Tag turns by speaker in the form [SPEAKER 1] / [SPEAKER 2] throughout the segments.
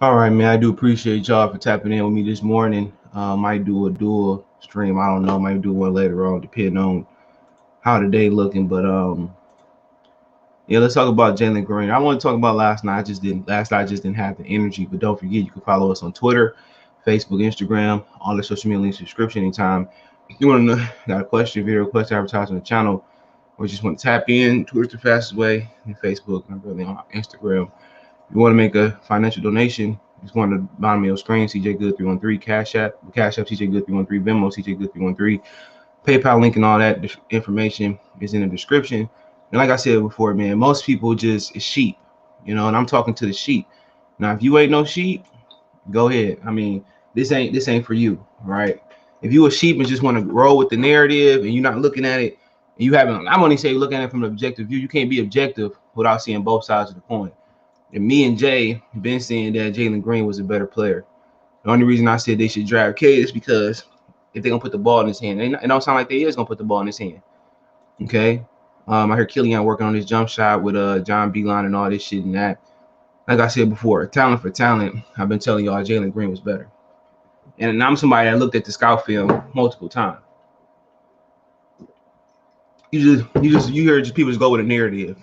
[SPEAKER 1] All right, man. I do appreciate y'all for tapping in with me this morning. Might do a dual stream. I don't know. Might do one later on, depending on how the day looking. But yeah, let's talk about Jalen Green. I want to talk about last night. I just didn't. Last night I just didn't have the energy. But don't forget, you can follow us on Twitter, Facebook, Instagram, all the social media links, subscription anytime. You want to know, got a question, video request, advertise on the channel, or just want to tap in? Twitter's the fastest way, and Facebook, and I'm really on Instagram. You want to make a financial donation, just go on the bottom of your screen, CJ Good 313, Cash App, CJ Good 313, Venmo, CJ Good 313, PayPal link and all that information is in the description. And like I said before, man, most people just is sheep, and I'm talking to the sheep. Now, if you ain't no sheep, go ahead. I mean, this ain't for you, right? If you a sheep and just want to roll with the narrative and you're not looking at it, you haven't. I want to say looking at it from an objective view. You can't be objective without seeing both sides of the coin. And me and Jay been saying that Jalen Green was a better player. The only reason I said they should draft Cade is because if they're gonna put the ball in his hand, it don't sound like they is gonna put the ball in his hand. Okay. I heard Killian working on his jump shot with John Beeline and all this shit and that. Like I said before, talent for talent, I've been telling y'all Jalen Green was better. And I'm somebody that looked at the scout film multiple times. You hear just people just go with a narrative.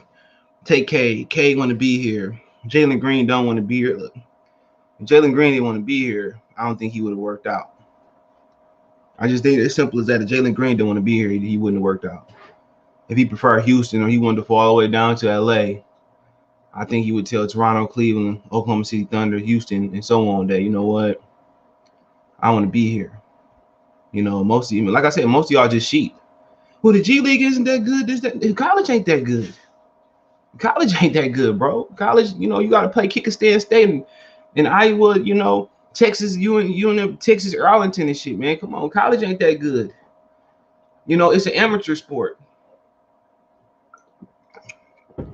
[SPEAKER 1] Take Cade. Cade want to be here. Jalen Green don't want to be here. Look, if Jalen Green didn't want to be here, I don't think he would have worked out. I just think it's simple as that. If Jalen Green didn't want to be here, he wouldn't have worked out. If he preferred Houston or he wanted to fall all the way down to LA, I think he would tell Toronto, Cleveland, Oklahoma City Thunder, Houston, and so on that, you know what, I want to be here. Most of you, like I said, most of y'all just sheep. Well, the G League isn't that good. College ain't that good. College ain't that good, bro. College, you got to play kick and stand state in Iowa, Texas, you Texas, Arlington and shit, man. Come on, college ain't that good. It's an amateur sport.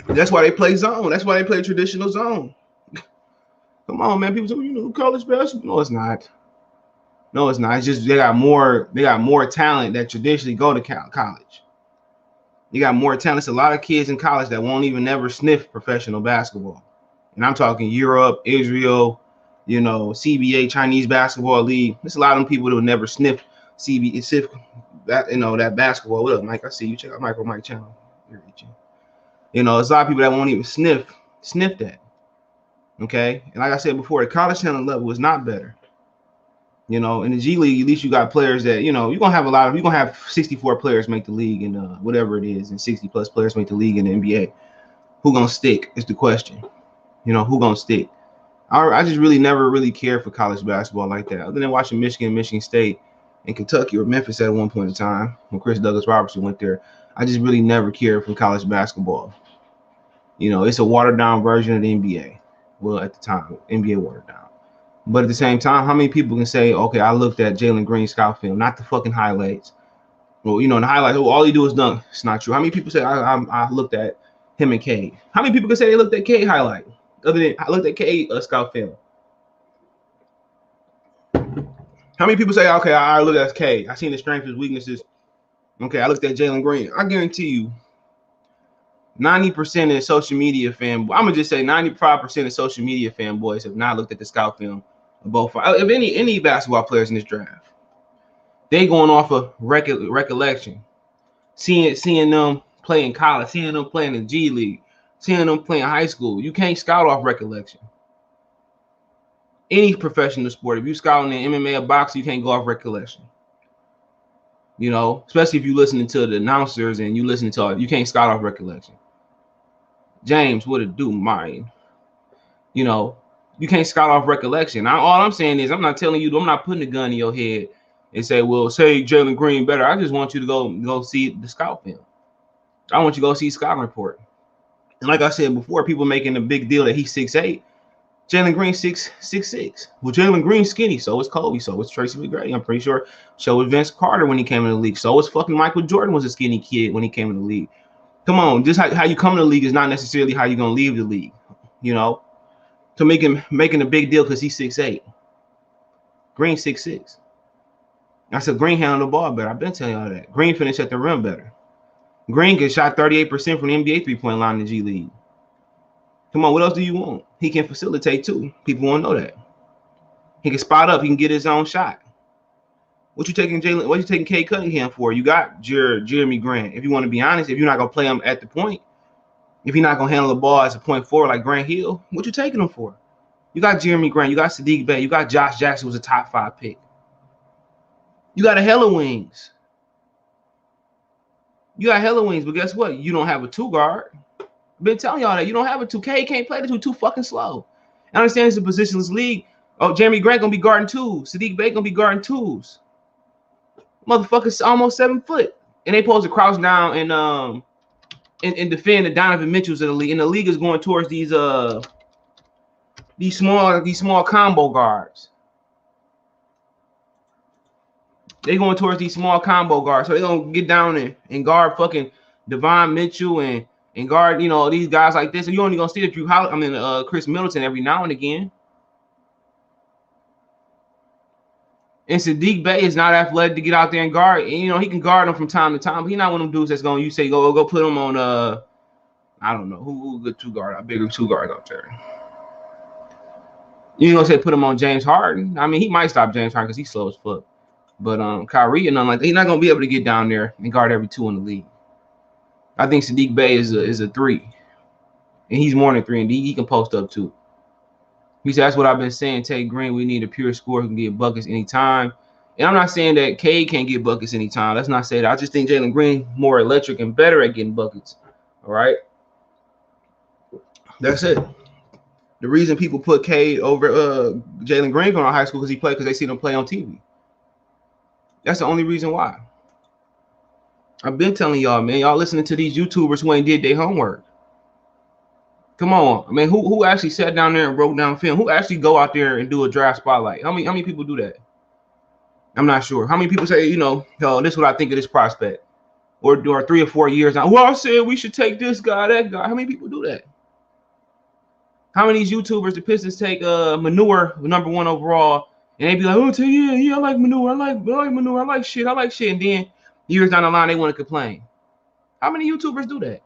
[SPEAKER 1] That's why they play zone. That's why they play traditional zone. Come on, man. People say, college basketball. No, it's not. No, it's not. It's just they got more talent that traditionally go to college. You got more talent. It's a lot of kids in college that won't even never sniff professional basketball. And I'm talking Europe, Israel, CBA, Chinese Basketball League. There's a lot of them people that will never sniff CBA, that basketball. What up, Mike? I see you. Check out Michael Mike channel. There's a lot of people that won't even sniff that. Okay, and like I said before, the college talent level is not better. In the G League, at least you got players that you're gonna have you're gonna have 64 players make the league and whatever it is, and 60 plus players make the league in the NBA. Who gonna stick is the question. Who gonna stick? I just really never really cared for college basketball like that, other than watching Michigan, Michigan State, and Kentucky or Memphis at one point in time when Chris Douglas Robertson went there. I just really never cared for college basketball. It's a watered down version of the NBA. Well, at the time, NBA watered down. But at the same time, how many people can say, okay, I looked at Jalen Green's scout film, not the fucking highlights. Well, in the highlights, all he do is dunk. It's not true. How many people say I looked at him and Cade? How many people can say they looked at Cade highlight? Other than I looked at Cade scout film. How many people say, okay, I looked at Cade. I seen his strengths, his weaknesses. Okay, I looked at Jalen Green. I guarantee you, 90% of social media I'm gonna just say 95% of social media fanboys have not looked at the scout film of both. If any basketball players in this draft, they going off of recollection, seeing them play in college, seeing them playing in G League, seeing them playing high school. You can't scout off recollection. Any professional sport, if you scouting in MMA or boxing, you can't go off recollection. Especially if you listening to the announcers and you listening to you can't scout off recollection. James, what it do, mine? You can't scout off recollection. All I'm saying is I'm not telling you, I'm not putting a gun in your head and say, well, say Jalen Green better. I just want you to go see the scout film. I want you to go see scouting report. And like I said before, people making a big deal that he's 6'8". Jalen Green 6'6". Well, Jalen Green skinny, so is Kobe, so is Tracy McGrady. I'm pretty sure so was Vince Carter when he came in the league. So was fucking Michael Jordan was a skinny kid when he came in the league. Come on, just how you come in the league is not necessarily how you're gonna leave the league, To making a big deal because he's 6'8". Green 6'6". I said Green handled the ball better. I've been telling y'all that. Green finished at the rim better. Green can shot 38% from the NBA 3-point line in the G League. Come on, what else do you want? He can facilitate too. People want to know that. He can spot up. He can get his own shot. What you taking Jalen? What you taking Cade Cunningham for? You got Jeremy Grant. If you want to be honest, if you're not gonna play him at the point, if you're not gonna handle the ball as a point forward like Grant Hill, what you taking him for? You got Jeremy Grant. You got Sadiq Bey. You got Josh Jackson, who's a top 5 pick. You got a hella wings. You got hella wings, but guess what? You don't have a 2 guard. I've been telling y'all that you don't have a 2. Cade can't play the 2. Too fucking slow. I understand it's a positionless league. Oh, Jeremy Grant gonna be guarding 2s. Sadiq Bey gonna be guarding 2s. Motherfuckers almost 7 foot, and they supposed to crouch down and defend the Donovan Mitchells of the league. And the league is going towards these small combo guards. They going towards these small combo guards, so they gonna get down and guard fucking Devon Mitchell and guard these guys like this. And you only gonna see Chris Middleton every now and again. And Sadiq Bey is not athletic to get out there and guard. And, he can guard them from time to time, but he's not one of them dudes that's going to go put him on I don't know who good 2 guard, a bigger 2 guard out there. You gonna say put him on James Harden? I mean, he might stop James Harden because he's slow as fuck. But Kyrie and nothing like that, he's not gonna be able to get down there and guard every 2 in the league. I think Sadiq Bey is a 3, and he's more than 3, and he can post up too. He said, that's what I've been saying, Tate Green. We need a pure scorer who can get buckets anytime. And I'm not saying that Cade can't get buckets anytime. Let's not say that. I just think Jalen Green more electric and better at getting buckets. All right? That's it. The reason people put Cade over Jalen Green from high school because they see them play on TV. That's the only reason why. I've been telling y'all, man. Y'all listening to these YouTubers who ain't did their homework. Come on, I mean, who actually sat down there and wrote down film? Who actually go out there and do a draft spotlight? How many people do that? I'm not sure. How many people say, this is what I think of this prospect, or 3 or 4 years now? Well, I said we should take this guy, that guy. How many people do that? How many of these YouTubers, the Pistons take Manure #1 overall, and they be like, oh, yeah, I like Manure, I like Manure, I like shit, and then years down the line they want to complain. How many YouTubers do that?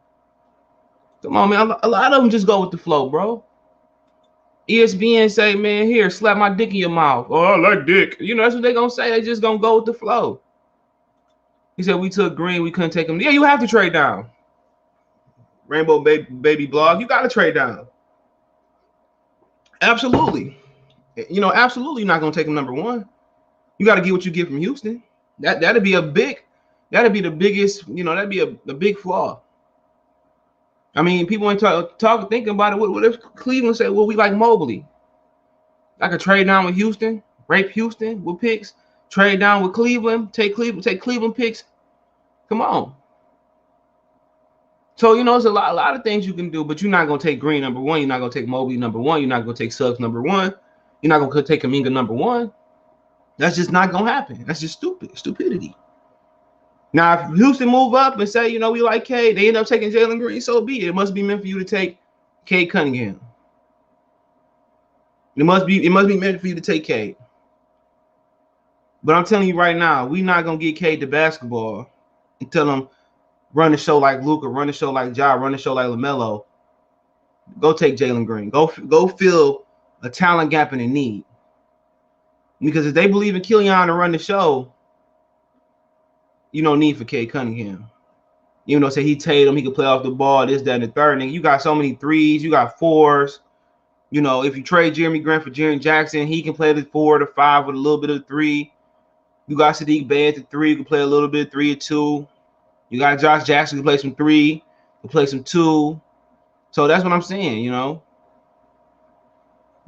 [SPEAKER 1] Come on, man. A lot of them just go with the flow, bro. ESPN say, man, here, slap my dick in your mouth. Oh, I like dick. That's what they're going to say. They just going to go with the flow. He said, we took Green. We couldn't take him. Yeah, you have to trade down. Rainbow Baby Blog, you got to trade down. Absolutely. Absolutely you're not going to take him #1. You got to get what you get from Houston. That'd be the biggest, that'd be a big flaw. I mean, people ain't thinking about it. What if Cleveland said, well, we like Mobley? I could trade down with Houston, rape Houston with picks, trade down with Cleveland, take Cleveland picks. Come on. So, there's a lot of things you can do, but you're not going to take Green #1. You're not going to take Mobley #1. You're not going to take Suggs #1. You're not going to take Kuminga #1. That's just not going to happen. That's just stupidity. Now, if Houston move up and say, we like Cade, they end up taking Jalen Green, so be it. It must be meant for you to take Cade Cunningham. It must be meant for you to take Cade. But I'm telling you right now, we're not going to get Cade to basketball and tell him run the show like Luka, run the show like Ja, run the show like LaMelo. Go take Jalen Green. Go fill a talent gap in a need. Because if they believe in Killian to run the show, you don't need for Cade Cunningham. Even though say he Tatum, he can play off the ball, this, that, and the third. And you got so many 3s, you got 4s. If you trade Jeremy Grant for Jaren Jackson, he can play the 4 to 5 with a little bit of 3. You got Sadiq Bey at the 3, you can play a little bit of 3 or 2. You got Josh Jackson who can play some 3, can play some 2. So that's what I'm saying,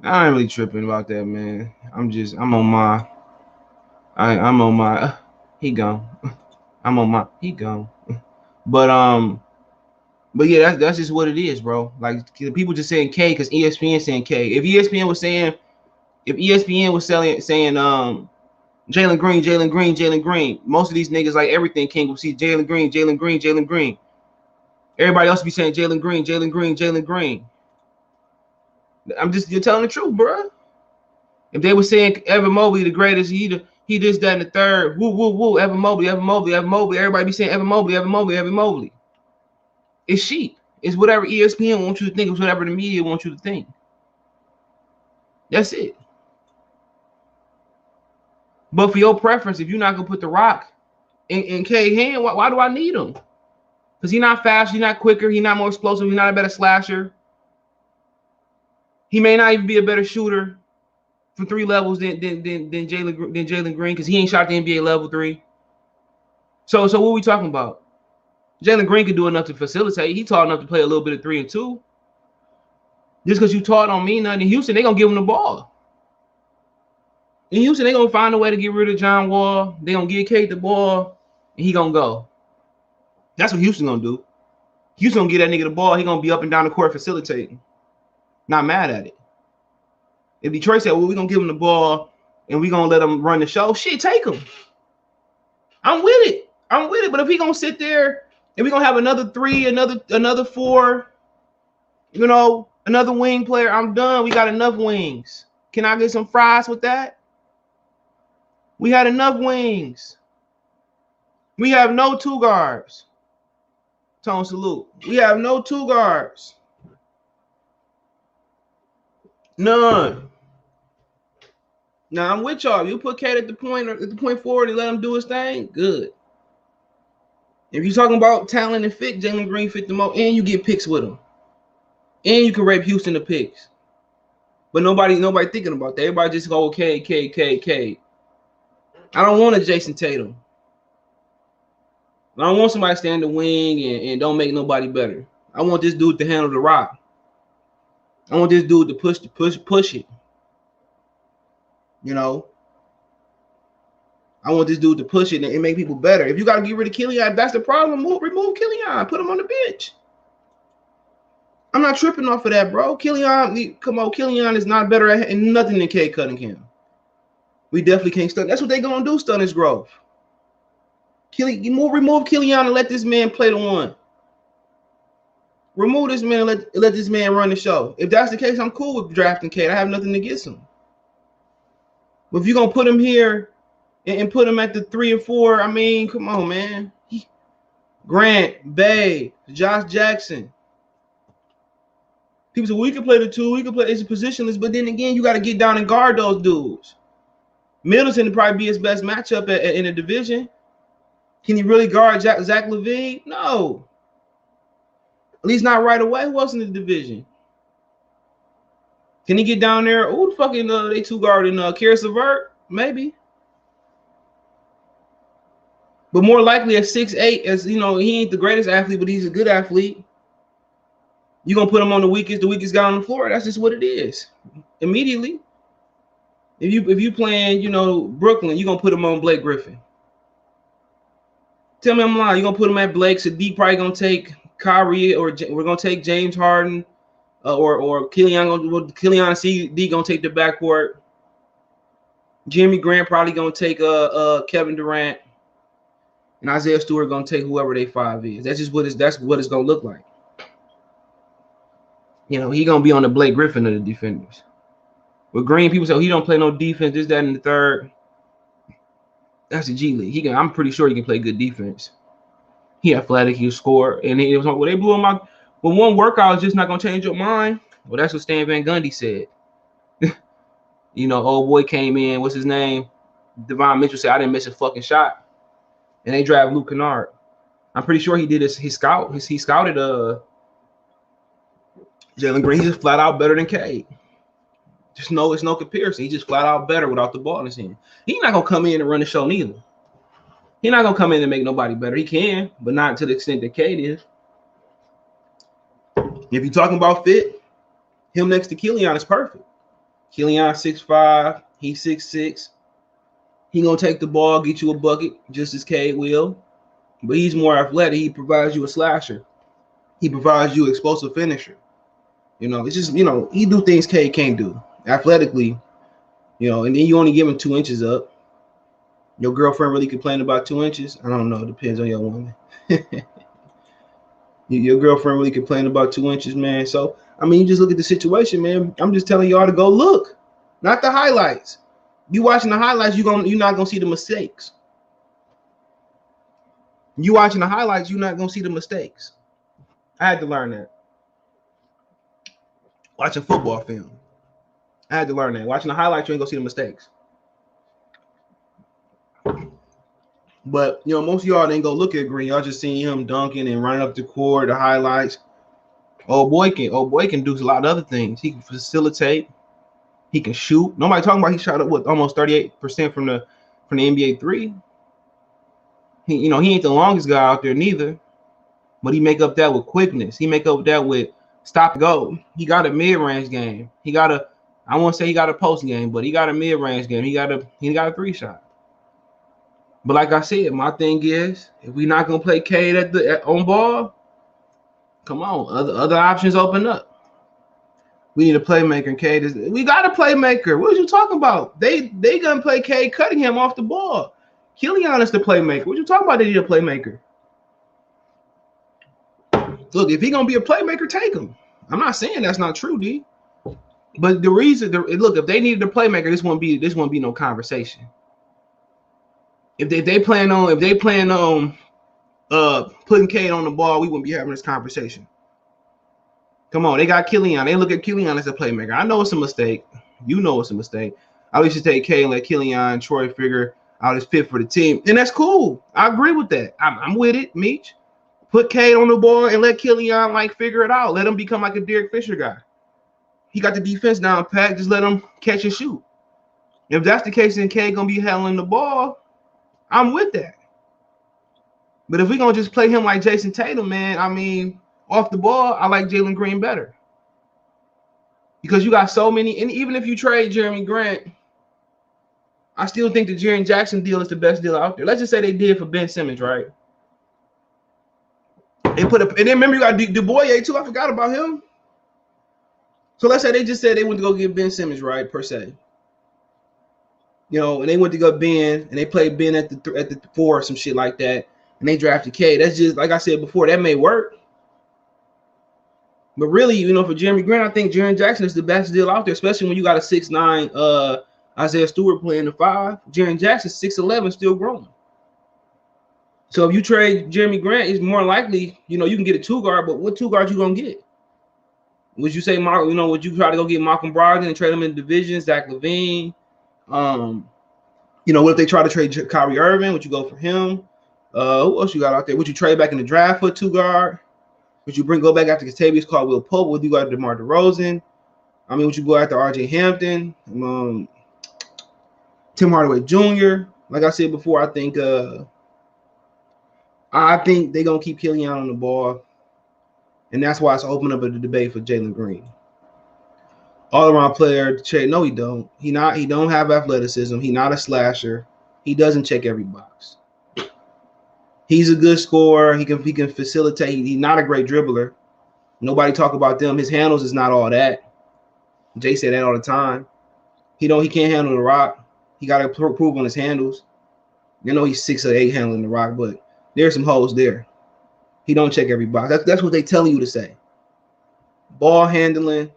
[SPEAKER 1] I ain't really tripping about that, man. I'm on my he gone. I'm on my he gone. But yeah, that's just what it is, bro. Like people just saying K because ESPN saying K. If ESPN was saying Jalen Green, most of these niggas like everything King will see Jalen Green. Everybody else be saying Jalen Green. You're telling the truth, bro. If they were saying Evan Mobley the greatest, he this, that, and the third. Woo. Evan Mobley. Everybody be saying Evan Mobley. It's sheep. It's whatever ESPN wants you to think. It's whatever the media wants you to think. That's it. But for your preference, if you're not gonna put the rock in Cade hand, why do I need him? Because he's not fast, he's not quicker, he's not more explosive, he's not a better slasher. He may not even be a better shooter from 3 levels than Jalen Green, because he ain't shot the NBA level 3. So what are we talking about? Jalen Green can do enough to facilitate. He taught enough to play a little bit of 3 and 2. Just because you taught don't mean nothing. In Houston, they're gonna give him the ball. In Houston, they're gonna find a way to get rid of John Wall. They're gonna give Cade the ball, and he gonna go. That's what Houston gonna do. Houston gonna get that nigga the ball. He gonna be up and down the court facilitating. Not mad at it. If Detroit said, well, we're gonna give him the ball and we're gonna let him run the show, shit, take him. I'm with it. But if he gonna sit there and we're gonna have another 3, another 4, another wing player, I'm done. We got enough wings. Can I get some fries with that? We had enough wings. We have no 2 guards. Tone salute. We have no 2 guards. None. Now I'm with y'all. You put Cade at the point forward and let him do his thing. Good. If you're talking about talent and fit, Jalen Green fit the most, and you get picks with him, and you can rape Houston the picks. But nobody thinking about that. Everybody just go Cade. I don't want a Jason Tatum. I don't want somebody to stand the wing and don't make nobody better. I want this dude to handle the rock. I want this dude to push it. I want this dude to push it and make people better. If you got to get rid of Killian, that's the problem. Remove Killian. Put him on the bench. I'm not tripping off of that, bro. Killian is not better at nothing than Cade Cunningham. We definitely can't stun. That's what they're going to do, stun his growth. Remove Killian and let this man play the 1. Remove this man and let this man run the show. If that's the case, I'm cool with drafting Cade. I have nothing against him. But if you're going to put him here and put him at the 3 and 4, I mean, come on, man. Grant, Bay, Josh Jackson. People say, we can play the 2. We can play. It's positionless. But then again, you got to get down and guard those dudes. Middleton would probably be his best matchup in the division. Can he really guard Zach LaVine? No. At least not right away. Who else in the division? Can he get down there? Oh, fucking they 2 guarding Karis LeVert? Maybe. But more likely at 6'8", as he ain't the greatest athlete, but he's a good athlete. You're gonna put him on the weakest guy on the floor. That's just what it is. Immediately. If you playing, Brooklyn, you're gonna put him on Blake Griffin. Tell me I'm lying. You're gonna put him at Blake. Sadiq probably gonna take Kyrie, or we're gonna take James Harden, or Killian and CD gonna take the backcourt. Jimmy Grant probably gonna take Kevin Durant, and Isaiah Stewart gonna take whoever they 5 is. That's what it's gonna look like. He gonna be on the Blake Griffin of the defenders. With Green, people say he don't play no defense, this, that, and the third. That's the G League. I'm pretty sure he can play good defense. He athletic, he'll score. And it was like, well, they blew him out. Well, one workout is just not gonna change your mind. Well, that's what Stan Van Gundy said. Old boy came in, what's his name? Devon Mitchell said, I didn't miss a fucking shot. And they draft Luke Kennard. I'm pretty sure he did he scouted Jalen Green. He's just flat out better than Cade. It's no comparison. He's just flat out better without the ball in his hand. He's not gonna come in and run the show neither. He's not gonna come in and make nobody better. He can, but not to the extent that Cade is. If you're talking about fit, him next to Killian is perfect. Killian 6'5", he's 6'6". He gonna take the ball, get you a bucket, just as Cade will. But he's more athletic. He provides you a slasher. He provides you an explosive finisher. It's just, he do things Cade can't do. Athletically, and then you only give him 2 inches up. Your girlfriend really complain about 2 inches? I don't know. It depends on your woman. Your girlfriend really complain about 2 inches, man. So, you just look at the situation, man. I'm just telling y'all to go look, not the highlights. You watching the highlights, you're not gonna see the mistakes. You watching the highlights, you're not gonna see the mistakes. I had to learn that watching football film. I had to learn that. Watching the highlights, you ain't gonna see the mistakes. But most of y'all ain't gonna look at Green. Y'all just seeing him dunking and running up the court, the highlights. Old boy can do a lot of other things. He can facilitate. He can shoot. Nobody talking about he shot up with almost 38% from the NBA three. He ain't the longest guy out there neither, but he make up that with quickness. He make up that with stop and go. He got a mid-range game. I won't say he got a post game, but he got a mid-range game. He got a three shot. But like I said, my thing is, if we're not gonna play Cade on ball, come on, other options open up. We need a playmaker, and Cade we got a playmaker. What are you talking about? They gonna play Cade cutting him off the ball. Killian is the playmaker. What you talking about? They need a playmaker. Look, if he gonna be a playmaker, take him. I'm not saying that's not true, D. But the reason, look, if they needed a playmaker, this won't be no conversation. If they plan on putting Cade on the ball, we wouldn't be having this conversation. Come on, they got Killian. They look at Killian as a playmaker. I know it's a mistake. You know it's a mistake. I wish you take Cade and let Killian, Troy figure out his fit for the team, and that's cool. I agree with that. I'm with it, Meech. Put Cade on the ball and let Killian figure it out. Let him become like a Derek Fisher guy. He got the defense down pat. Just let him catch and shoot. If that's the case, then Cade gonna be handling the ball. I'm with that. But if we're gonna just play him like Jason Tatum, man, I mean, off the ball, I like Jalen Green better. Because you got so many, and even if you trade Jeremy Grant, I still think the Jaren Jackson deal is the best deal out there. Let's just say they did for Ben Simmons, right? And then remember you got DeBoyer too. I forgot about him. So let's say they just said they went to go get Ben Simmons, right, per se. And they went to go Ben, and they played Ben at the 4 or some shit like that, and they drafted Cade. That's just, like I said before, that may work. But really, for Jeremy Grant, I think Jaren Jackson is the best deal out there, especially when you got a 6'9" Isaiah Stewart playing the 5. Jaren Jackson 6'11", still growing. So if you trade Jeremy Grant, it's more likely, you can get a 2 guard, but what 2 guard you gonna get? Would you say, would you try to go get Malcolm Brogdon and trade him in division, Zach LaVine? What if they try to trade Kyrie Irving? Would you go for him? Who else you got out there? Would you trade back in the draft for a 2 guard? Would you go back after Kentavious Caldwell Pope? Would you go after DeMar DeRozan? Would you go after RJ Hampton? Tim Hardaway Jr.? Like I said before, I think they're gonna keep Killian on the ball. And that's why it's open up a debate for Jalen Green. All-around player, no, he don't. He don't have athleticism. He's not a slasher. He doesn't check every box. He's a good scorer. He can facilitate. He's not a great dribbler. Nobody talk about them. His handles is not all that. Jay said that all the time. He can't handle the rock. He got to prove on his handles. He's 6'8" handling the rock, but there's some holes there. He don't check every box. That's what they telling you to say. Ball handling.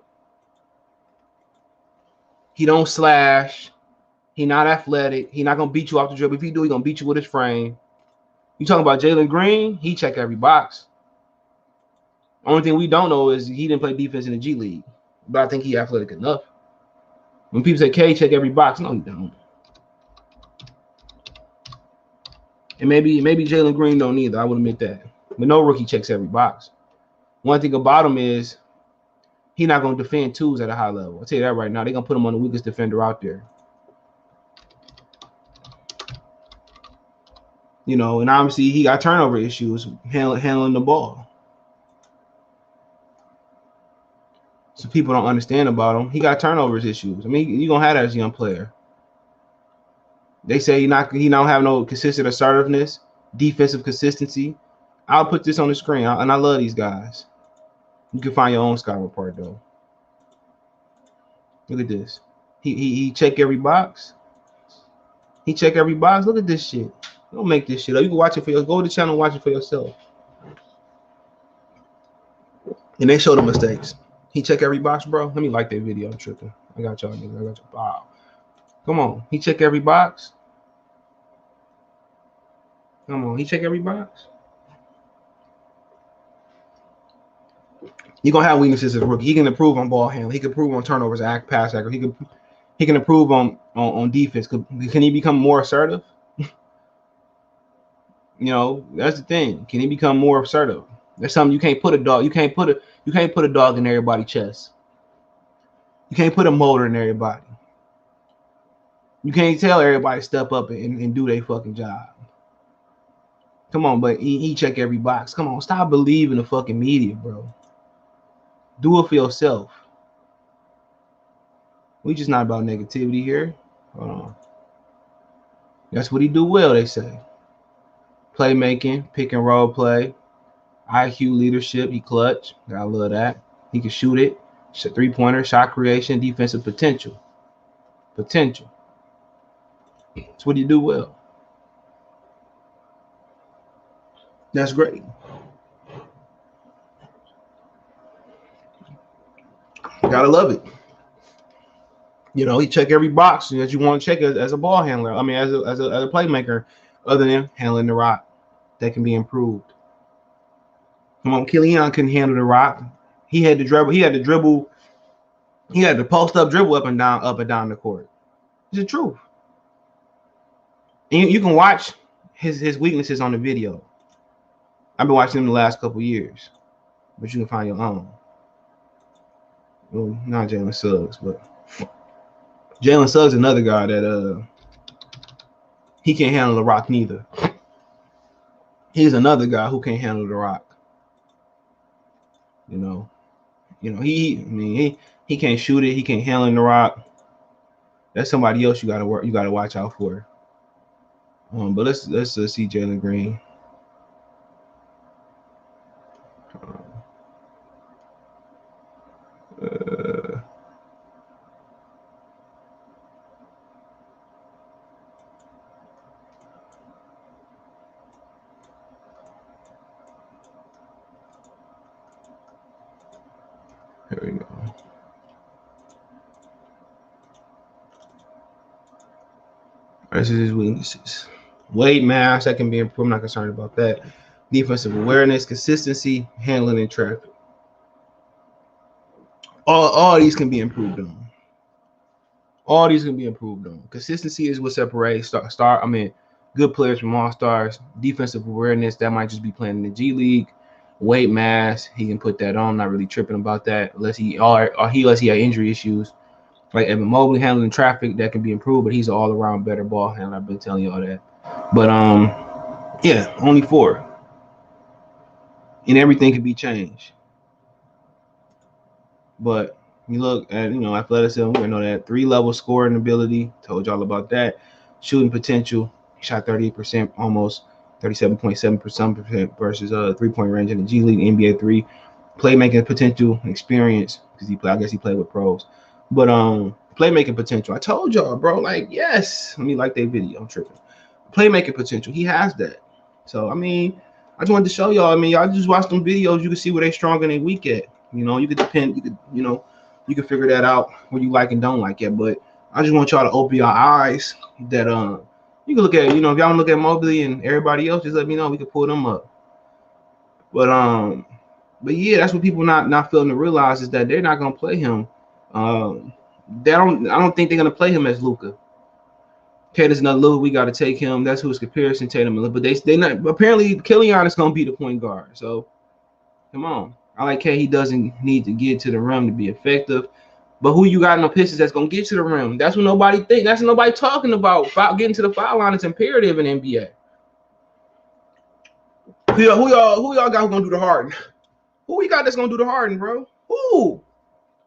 [SPEAKER 1] He don't slash. He not athletic. He not gonna beat you off the dribble. If he do, he gonna beat you with his frame. You talking about Jalen Green? He check every box. Only thing we don't know is he didn't play defense in the G League, but I think he athletic enough. When people say Cade check every box, no, he don't. And maybe Jalen Green don't either. I would admit that. But no rookie checks every box. One thing about him is he's not going to defend 2s at a high level. I'll tell you that right now. They're going to put him on the weakest defender out there. And obviously he got turnover issues handling the ball. So people don't understand about him. He got turnovers issues. You're going to have that as a young player. They say he don't have no consistent assertiveness, defensive consistency. I'll put this on the screen, and I love these guys. You can find your own scouting report, though. Look at this. He check every box. He check every box. Look at this shit. Don't make this shit up. You can watch it for yourself. Go to the channel and watch it for yourself. And they show the mistakes. He check every box, bro. Let me like that video. I'm tripping. I got y'all, nigga. I got you. Wow. Come on. He check every box. Come on. He check every box. You're gonna have weaknesses as a rookie. He can improve on ball handling. He can improve on turnovers, pass accuracy. He can improve on defense. Can he become more assertive? That's the thing. Can he become more assertive? That's something you can't put a dog. You can't put a dog in everybody's chest. You can't put a motor in everybody. You can't tell everybody to step up and do their fucking job. Come on, but he check every box. Come on, stop believing the fucking media, bro. Do it for yourself. We just not about negativity here. Hold on. That's what he do well, they say. Playmaking, pick and roll play, IQ leadership, he clutch. I love that. He can shoot it. Three-pointer, shot creation, defensive potential. That's what he do well. That's great. Gotta love it. He check every box that you want to check as a ball handler. I mean, as a playmaker, other than handling the rock, that can be improved. Come on, Killian couldn't handle the rock. He had to dribble. He had to dribble. He had to post up, dribble up and down the court. It's the truth. And you can watch his weaknesses on the video. I've been watching him the last couple years, but you can find your own. Well, not Jalen Suggs, but Jalen Suggs is another guy that he can't handle the rock neither. He's another guy who can't handle the rock. He can't shoot it. He can't handle the rock. That's somebody else you gotta watch out for. But let's see Jalen Green. Here we go. This is his weaknesses. Weight, mass, that can be improved. I'm not concerned about that. Defensive awareness, consistency, handling in traffic. All these can be improved on. All these can be improved on. Consistency is what separates good players from all-stars. Defensive awareness, that might just be playing in the G League. Weight, mass, he can put that on. Not really tripping about that unless he had injury issues. Like Evan Mobley handling traffic, that can be improved, but he's an all-around better ball handler. I've been telling you all that. But yeah, only 4. And everything can be changed. But you look at, athleticism, we know that 3-level scoring ability, told y'all about that. Shooting potential, he shot 38%, almost 37.7% versus 3-point range in the G League, NBA 3. Playmaking potential, experience, because I guess he played with pros. But playmaking potential, I told y'all, bro, like, yes. Let me like that video, I'm tripping. Playmaking potential, he has that. So, I just wanted to show y'all. Y'all just watch them videos, you can see where they strong and they weak at. You could figure that out what you like and don't like it. But I just want y'all to open your eyes that you can look at, if y'all want to look at Mobley and everybody else, just let me know. We can pull them up. But yeah, that's what people not failing to realize is that they're not gonna play him. I don't think they're gonna play him as Luka. Cade is another Luka. We got to take him. That's who's comparison Tatum. But they not. Apparently, Killian is gonna be the point guard. So come on. I like Cade. He doesn't need to get to the rim to be effective. But who you got in the Pistons that's gonna get to the rim? That's what nobody think. That's what nobody talking about. Getting to the foul line is imperative in NBA. Who y'all got who gonna do the Harden? Who we got that's gonna do the Harden, bro? Who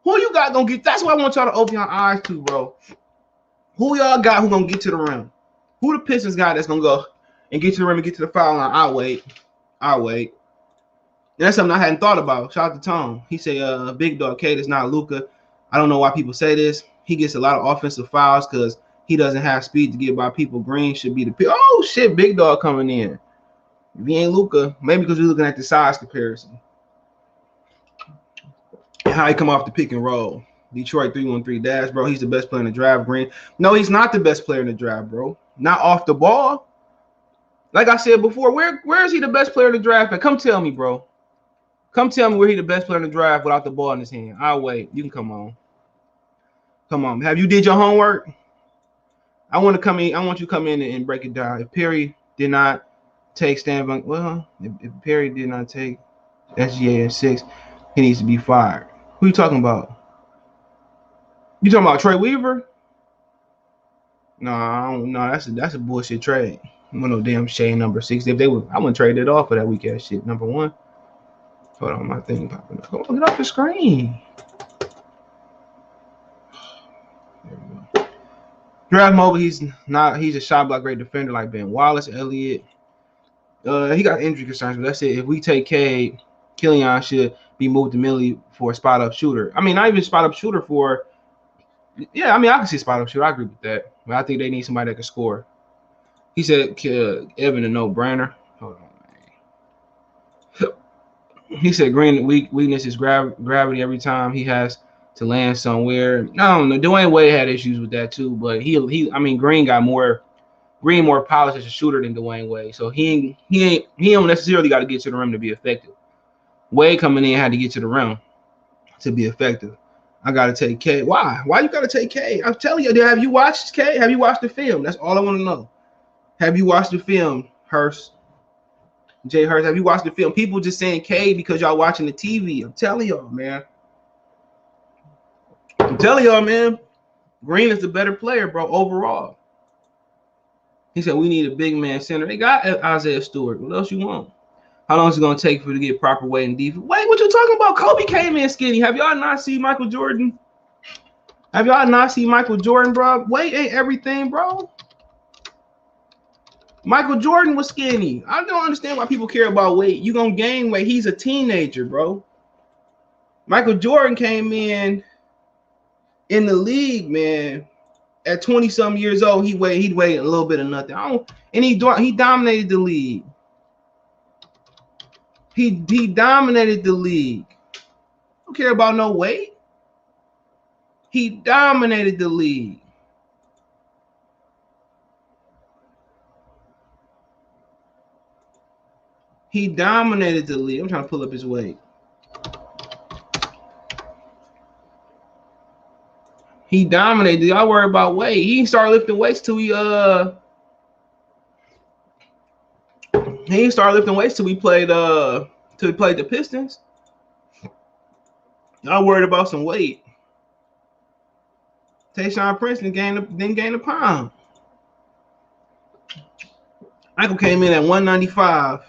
[SPEAKER 1] you got gonna get? That's what I want y'all to open your eyes to, bro. Who y'all got who gonna get to the rim? Who the Pistons got that's gonna go and get to the rim and get to the foul line? I'll wait. That's something I hadn't thought about. Shout out to Tom. He said, "Big dog Cade is not Luka." I don't know why people say this. He gets a lot of offensive fouls because he doesn't have speed to get by people. Green should be the pick. Oh shit, big dog coming in. If he ain't Luka, maybe because we're looking at the size comparison. How he come off the pick and roll. Detroit 313 dash, bro. He's the best player in the draft. Green. No, he's not the best player in the draft, bro. Not off the ball. Like I said before, where is he the best player in the draft? Come tell me, bro. Come tell me where he the best player in the draft without the ball in his hand. I'll wait. You can come on. Come on. Have you did your homework? I want to come in. I want you to come in and break it down. If Perry did not take Stanbank, well, if Perry did not take SGA at 6, he needs to be fired. Who you talking about? You talking about Trey Weaver? No, I don't know. That's a bullshit trade. No damn Shea number 6. If they would, I wouldn't trade it off for that weak ass shit. Number 1. Hold on, my thing popping up. Come on, get off the screen. There we go. Draft mobile, he's a shot block great defender like Ben Wallace, Elliott. He got injury concerns, but that's it. If we take Cade, Killian should be moved to Millie for a spot up shooter. I mean, not even spot up shooter for. Yeah, I mean, I can see spot up shooter. I agree with that. But I think they need somebody that can score. He said Evan a no-brainer. Hold on, man. He said Green weakness is gravity every time he has to land somewhere. I don't know. Dwayne Wade had issues with that too, but I mean, Green more polished as a shooter than Dwayne Wade. So he don't necessarily got to get to the rim to be effective. Wade coming in had to get to the rim to be effective. I got to take Cade. Why? Why you got to take Cade? I'm telling you, have you watched Cade? Have you watched the film? That's all I want to know. Have you watched the film, Hurst? Jay Hurst, have you watched the film? People just saying Cade because y'all watching the TV. I'm telling y'all, man. I'm telling y'all, man. Green is the better player, bro, overall. He said we need a big man center. They got Isaiah Stewart. What else you want? How long is it going to take for you to get proper weight and defense? Wait, what you talking about? Kobe came in skinny. Have y'all not seen Michael Jordan? Have y'all not seen Michael Jordan, bro? Weight ain't everything, bro. Michael Jordan was skinny. I don't understand why people care about weight. You going to gain weight. He's a teenager, bro. Michael Jordan came in the league, man. At 20-something years old, he weighed a little bit of nothing. And he dominated the league. He dominated the league. Don't care about no weight. He dominated the league. He dominated the league. I'm trying to pull up his weight. He dominated. Y'all worry about weight. He didn't start lifting weights till we played the Pistons. Y'all worried about some weight. Tayshaun Prince didn't gain a pound. Michael came in at 195.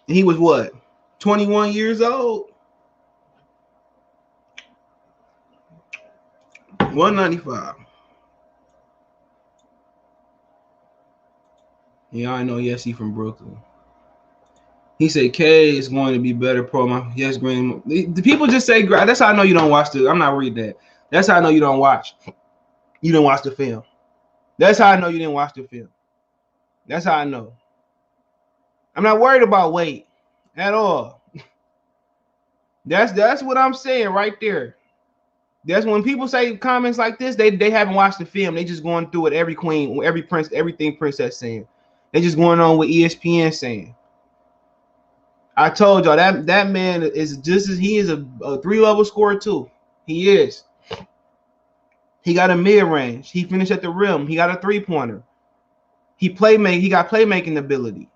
[SPEAKER 1] And he was what? 21 years old. 195. Yeah, I know. Yes, he from Brooklyn. He said Cade is going to be better pro. Yes, Green. The people just say that's how I know you don't watch the. I'm not reading that. That's how I know you don't watch. You didn't watch the film. That's how I know you didn't watch the film. That's how I know. I'm not worried about weight at all. That's what I'm saying right there. That's when people say comments like this, they haven't watched the film. They just going through it. Every queen, every prince, everything Princess saying. They just going on with ESPN saying. I told y'all that man is just as he is a 3-level scorer too. He is. He got a mid-range. He finished at the rim. He got a 3-pointer. He got playmaking ability.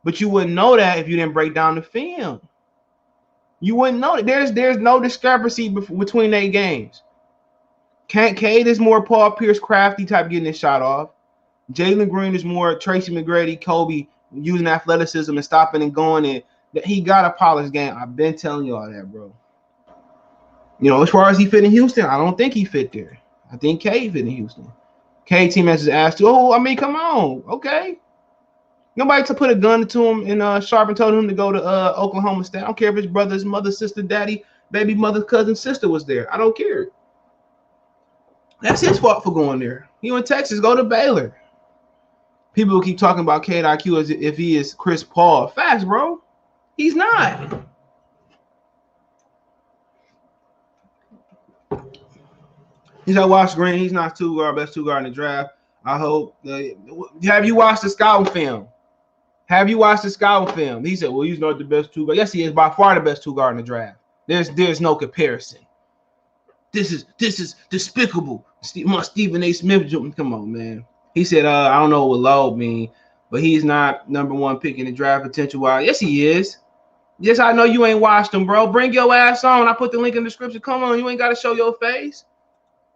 [SPEAKER 1] But you wouldn't know that if you didn't break down the film. You wouldn't know that. There's no discrepancy between their games. Cade is more Paul Pierce, crafty type getting his shot off. Jalen Green is more Tracy McGrady, Kobe using athleticism and stopping and going in. He got a polished game. I've been telling you all that, bro. You know, as far as he fit in Houston, I don't think he fit there. I think Cade fit in Houston. Cade team has his ass to. Oh, I mean, come on, okay. Nobody to put a gun to him and Sharp and told him to go to Oklahoma State. I don't care if his brother's mother, sister, daddy, baby mother, cousin, sister was there. I don't care. That's his fault for going there. He went to Texas, go to Baylor. People keep talking about Cade IQ as if he is Chris Paul. Facts, bro. He's not. He's not Wash Green. He's not best two guard in the draft. I hope. Have you watched the scouting film? Have you watched the scout film? He said, well, he's not the best two guard. Yes, he is by far the best two guard in the draft. There's no comparison. This is despicable. Stephen A. Smith, come on, man. He said, I don't know what low mean, but he's not number one pick in the draft potential wise. Yes, he is. Yes, I know you ain't watched him, bro. Bring your ass on. I put the link in the description. Come on, you ain't got to show your face.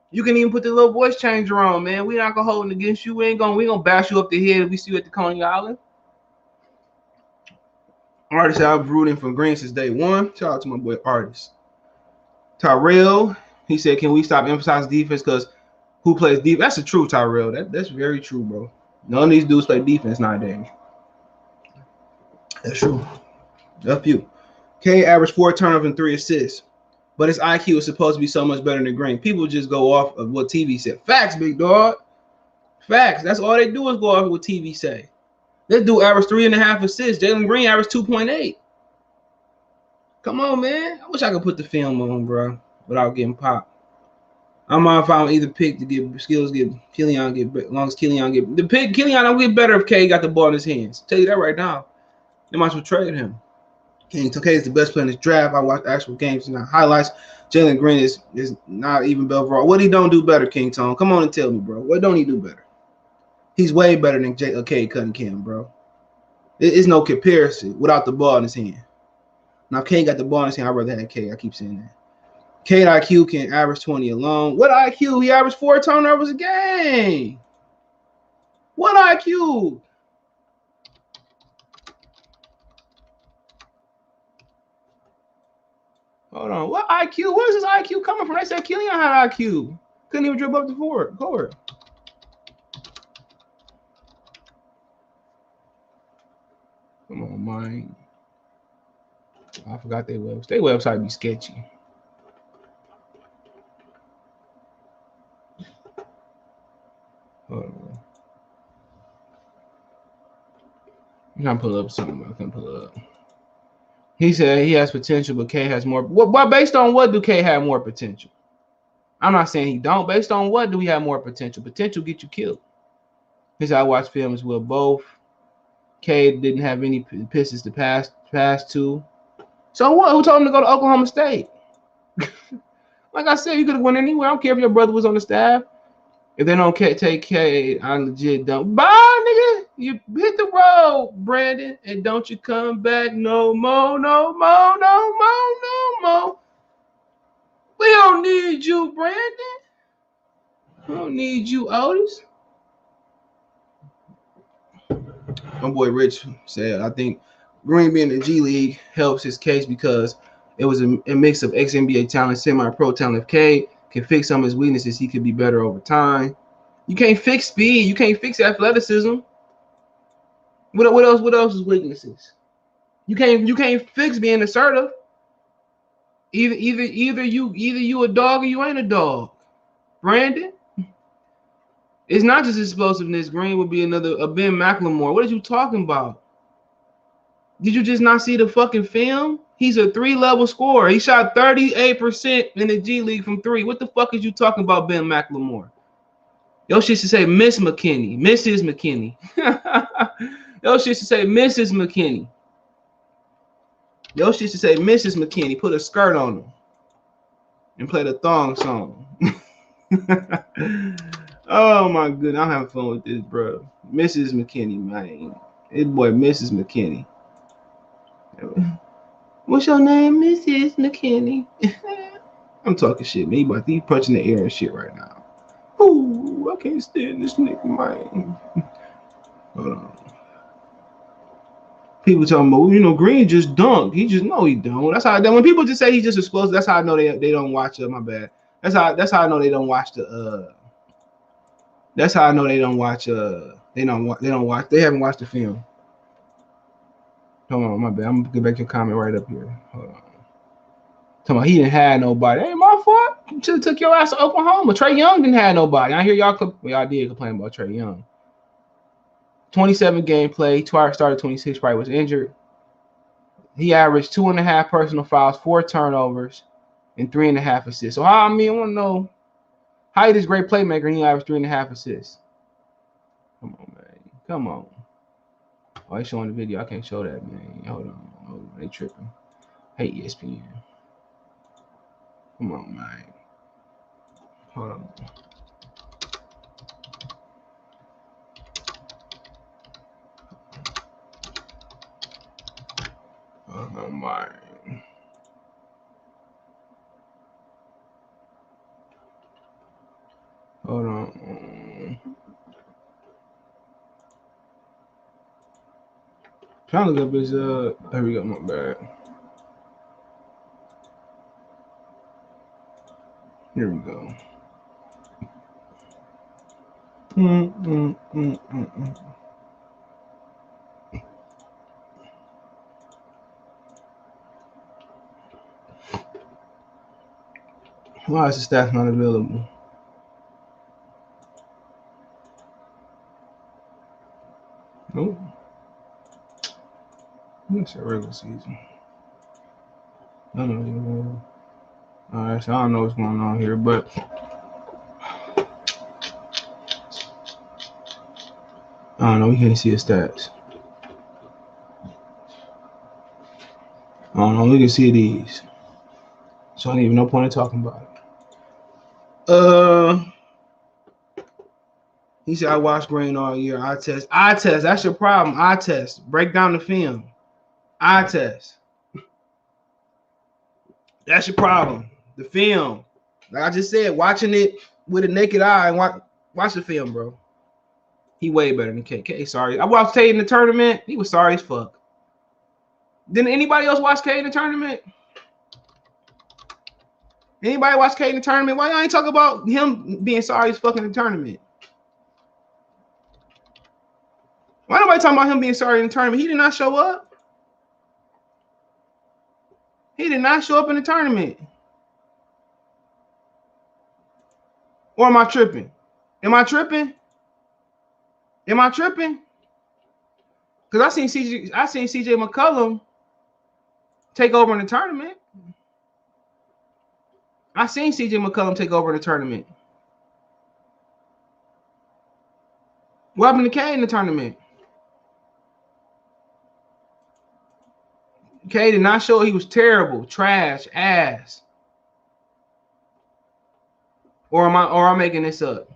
[SPEAKER 1] You can even put the little voice changer on, man. We not gonna hold it against you. We gonna bash you up the head if we see you at the Coney Island. Artist, I've rooting for Green since day one. Shout out to my boy Artist. Tyrell, he said, can we stop emphasizing defense? Because who plays defense? That's the truth, Tyrell. That's very true, bro. None of these dudes play defense nowadays. That's true. A few. Cade averaged 4 turnovers and 3 assists, but his IQ is supposed to be so much better than Green. People just go off of what TV said. Facts, big dog. Facts. That's all they do is go off of what TV say. This dude averaged 3.5 assists. Jalen Green averaged 2.8. Come on, man. I wish I could put the film on, bro, without getting popped. I'm on if I don't either pick to get skills, get Killian get as long as Killian get the pick. Killian don't get better if Cade got the ball in his hands. Tell you that right now. They might as well trade him. Cade is the best player in this draft. I watched actual games and not highlights. Jalen Green is not even Belvoir. What he don't do better, King Tone? Come on and tell me, bro. What don't he do better? He's way better than Cade Cunningham, bro. It's no comparison without the ball in his hand. Now, if Cade got the ball in his hand, I'd rather have Cade. I keep saying that. Cade IQ can average 20 alone. What IQ? He averaged 4 turnovers a game. What IQ? Hold on. What IQ? Where's his IQ coming from? They said Killian had IQ. Couldn't even dribble up the court. Come on, man. I forgot their website. Their website be sketchy. Hold on. I'm trying to pull up something. I can't pull it up. He said he has potential, but K has more. What based on what do K have more potential? I'm not saying he don't. Based on what do we have more potential? Potential get you killed. He said I watched films with both. Cade didn't have any Pistons to pass to. So what? Who told him to go to Oklahoma State? Like I said, you could have went anywhere. I don't care if your brother was on the staff. If they don't take Cade, I legit don't. Bye, nigga. You hit the road, Brandon, and don't you come back no more, no more, no more, no more. We don't need you, Brandon. We don't need you, Otis. My boy Rich said, I think Green being in the G League helps his case because it was a mix of ex-NBA talent, semi-pro talent. If Cade can fix some of his weaknesses, he could be better over time. You can't fix speed. You can't fix athleticism. What else is weaknesses? You can't fix being assertive. Either you a dog or you ain't a dog. Brandon. It's not just explosiveness. Green would be a Ben McLemore. What are you talking about? Did you just not see the fucking film? He's a 3-level scorer. He shot 38% in the G League from 3. What the fuck is you talking about, Ben McLemore? Yo shit should say Miss McKinney. Mrs. McKinney. Yo shit should say Mrs. McKinney. Yo shit should say Mrs. McKinney. Put a skirt on him. And play the thong song. Oh my goodness. I'm having fun with this, bro. Mrs. McKinney, man. This boy, Mrs. McKinney. What's your name, Mrs. McKinney? I'm talking shit, man. He punching the air and shit right now. Ooh, I can't stand this nigga, man. Hold on. People talking about, Green just dunked. He don't. That's how. When people just say he's just explosive, that's how I know they don't watch it. My bad. That's how I know they don't watch the. That's how I know they don't watch. They don't watch. They haven't watched the film. Hold on, my bad. I'm gonna get back your comment right up here. Hold on. Talking about he didn't have nobody. Ain't my fault. You should have took your ass to Oklahoma. Trae Young didn't have nobody. I hear y'all did complain about Trae Young. 27 game play. Started 26. Probably was injured. He averaged 2.5 personal fouls, 4 turnovers, and 3.5 assists. So I want to know how he this great playmaker and he averaged 3.5 assists. Come on, man. Come on. Why showing the video? I can't show that, man. Hold on. They tripping. Hey, ESPN. Come on, man. Hold on. Oh, my. Hold on. Trying to look up his here we go, my bad. Here we go. Why is the stats not available? Nope. It's a regular season. I don't know. Alright, so I don't know what's going on here, but I don't know. We can't see his stats. I don't know. We can see these. So I ain't even no point in talking about it. He said I watch Green all year. I test. That's your problem. I test. Break down the film. I test. That's your problem. The film. Like I just said, watching it with a naked eye and watch the film, bro. He way better than Cade. Sorry. I watched Cade in the tournament. He was sorry as fuck. Didn't anybody else watch Cade in the tournament? Anybody watch Cade in the tournament? Why y'all ain't talk about him being sorry as fuck in the tournament? Why nobody talking about him being sorry in the tournament? He did not show up. He did not show up in the tournament. Or am I tripping? Am I tripping? Am I tripping? Because I seen CJ McCollum take over in the tournament. I seen CJ McCollum take over in the tournament. What happened to Cade in the tournament? Cade did not show. He was terrible, trash, ass. Or am I making this up?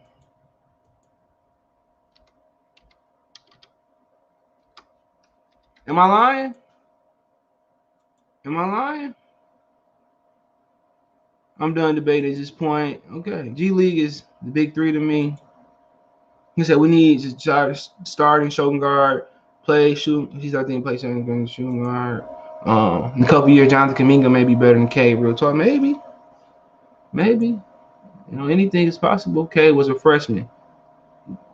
[SPEAKER 1] Am I lying? Am I lying? I'm done debating at this point. Okay, G League is the big three to me. He said we need to start in shooting guard, play shoot. He's I think play shooting guard. In a couple years, Jonathan Kuminga may be better than Cade. Real talk, maybe. You know, anything is possible. Cade was a freshman.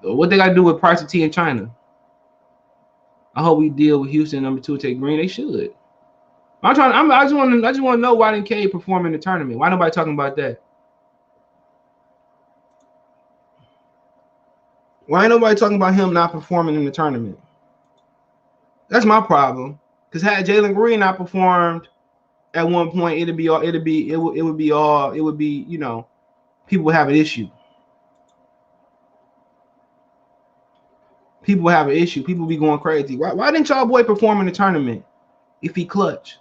[SPEAKER 1] What they got to do with Price T in China? I hope we deal with Houston number 2 take Green. They should. I just want to know why didn't Cade perform in the tournament? Why nobody talking about that? Why ain't nobody talking about him not performing in the tournament? That's my problem. Because had Jalen Green not performed at one point, it would be, you know, people would have an issue. People would have an issue. People would be going crazy. Why didn't y'all boy perform in the tournament if he clutch?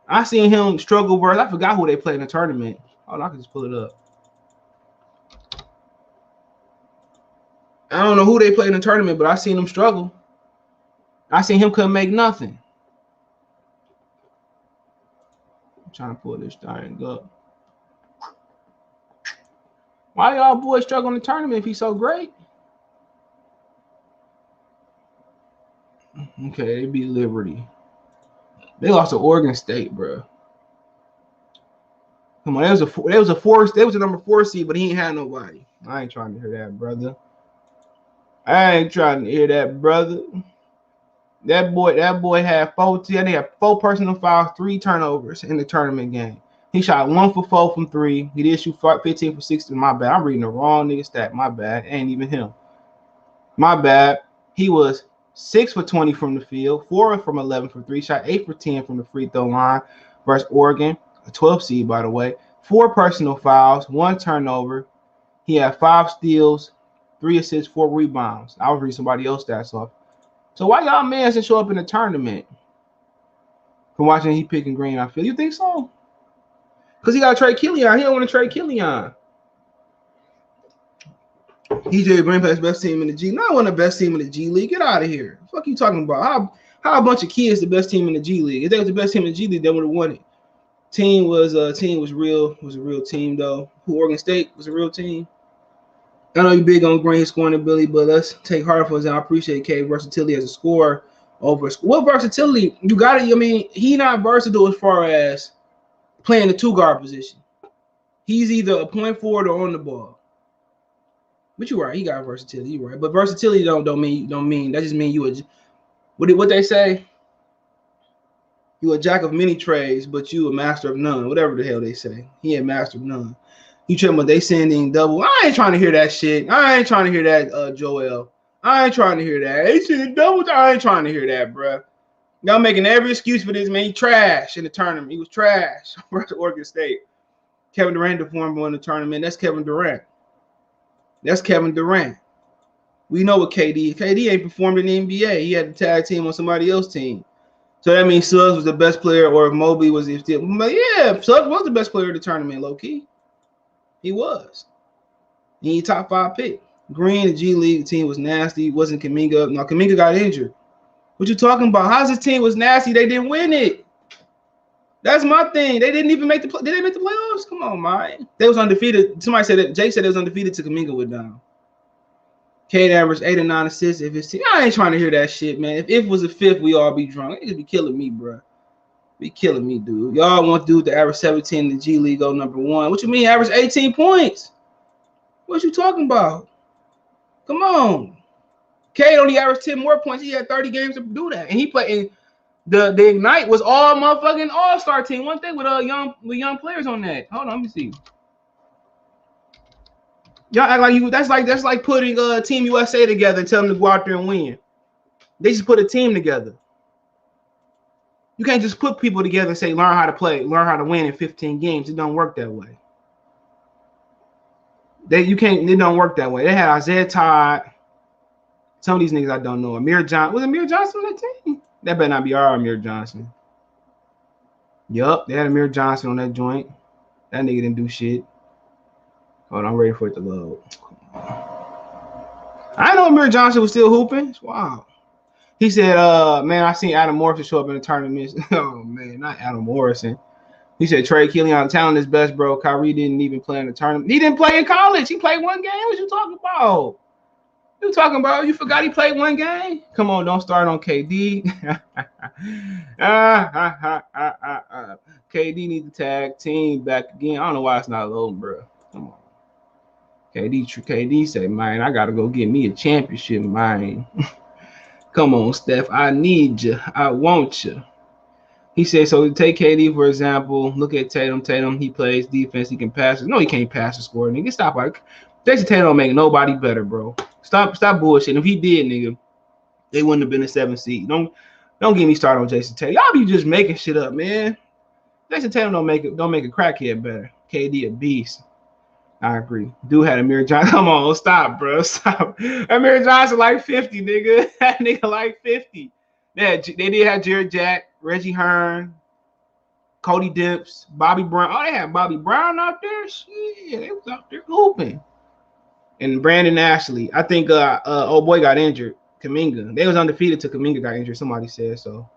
[SPEAKER 1] I seen him struggle versus, I forgot who they played in the tournament. Oh, I can just pull it up. I don't know who they played in the tournament, but I seen him struggle. I seen him couldn't make nothing. I'm trying to pull this thing up. Why y'all boys struggle in the tournament if he's so great? Okay, they beat Liberty. They lost to Oregon State, bro. Come on, they was a number 4 seed, but he ain't had nobody. I ain't trying to hear that, brother. That boy had 4. They had 4 personal fouls, 3 turnovers in the tournament game. He shot 1 for 4 from 3. He did shoot 15 for 16. My bad. I'm reading the wrong nigga stat. My bad. Ain't even him. My bad. He was 6 for 20 from the field, 4 from 11 from 3, shot 8 for 10 from the free throw line versus Oregon, a 12 seed, by the way. 4 personal fouls, 1 turnover. He had 5 steals, 3 assists, 4 rebounds. I was reading somebody else's stats off. So why y'all man should show up in the tournament? From watching he picking Green, I feel. You think so? Because he got to trade Killian. He don't want to trade Killian. DJ Green plays best team in the G. Not one of the best team in the G League. Get out of here. What the fuck you talking about? How a bunch of kids the best team in the G League? If they was the best team in the G League, they would have won it. Team was a real team though. Oregon State was a real team. I know you're big on Green scoring ability, but let's take Harden for example. I appreciate Cade versatility as a scorer over what versatility you got it. I mean, he not versatile as far as playing the 2 guard position. He's either a point forward or on the ball. But you're right, he got versatility, you're right. But versatility don't mean that just mean you a what they say? You a jack of many trades, but you a master of none. Whatever the hell they say. He ain't master of none. You tell me they sending double. I ain't trying to hear that shit. I ain't trying to hear that, Joel. I ain't trying to hear that. They sending double. I ain't trying to hear that, bro. Y'all making every excuse for this, man. He trash in the tournament. He was trash versus Oregon State. Kevin Durant performed in the tournament. That's Kevin Durant. That's Kevin Durant. We know what KD. KD ain't performed in the NBA. He had to tag team on somebody else's team. So that means Suggs was the best player, or if Mobley was still. But yeah, Suggs was the best player of the tournament, low key. He was. He top 5 pick. Green, the G League team was nasty. Wasn't Kuminga. No, Kuminga got injured. What you talking about? How's his team was nasty? They didn't win it. That's my thing. They didn't even make the play. Did they make the playoffs? Come on, man. They was undefeated. Somebody said that. Jake said they was undefeated till Kuminga went down. Cade averaged 8 or 9 assists. If his team, I ain't trying to hear that shit, man. If it was a fifth, we all be drunk. It just be killing me, bro. Be killing me, dude. Y'all want dude to average 17 in the G League, go number 1. What you mean, average 18 points? What you talking about? Come on. Cade only averaged 10 more points. He had 30 games to do that, and he played in the Ignite was all motherfucking all-star team. One thing with young players on that. Hold on, let me see. Y'all act like you. That's like putting Team USA together and telling them to go out there and win. They just put a team together. You can't just put people together and say learn how to play, learn how to win in 15 games. It don't work that way. It don't work that way. They had Isaiah Todd. Some of these niggas I don't know. Amir Johnson. Was Amir Johnson on that team? That better not be our Amir Johnson. Yup, they had Amir Johnson on that joint. That nigga didn't do shit. Hold on, I'm ready for it to load. I know Amir Johnson was still hooping. Wow. He said, man, I seen Adam Morrison show up in the tournament. Oh, man, not Adam Morrison. He said, Trey Killian, talent is best, bro. Kyrie didn't even play in the tournament. He didn't play in college. He played 1 game. What you talking about? You talking about? You forgot he played 1 game? Come on, don't start on KD. KD needs to tag team back again. I don't know why it's not loading, bro. Come on. KD say, man, I got to go get me a championship, man. Come on, Steph. I need you. I want you. He said, so take KD, for example. Look at Tatum. Tatum, he plays defense. He can pass. No, he can't pass or score. Nigga, stop. Jason Tatum don't make nobody better, bro. Stop bullshitting. If he did, nigga, they wouldn't have been a 7 seed. Don't get me started on Jason Tatum. Y'all be just making shit up, man. Jason Tatum don't make a crackhead better. KD a beast. I agree. Dude had Amir Johnson. Come on, stop, bro. Stop. Amir Johnson like 50, nigga. That nigga like 50. They did have Jared Jack, Reggie Hearn, Cody Dips, Bobby Brown. Oh, they had Bobby Brown out there. Shit, they was out there hooping. And Brandon Ashley. I think old boy got injured. Kuminga. They was undefeated till Kuminga got injured. Somebody said so.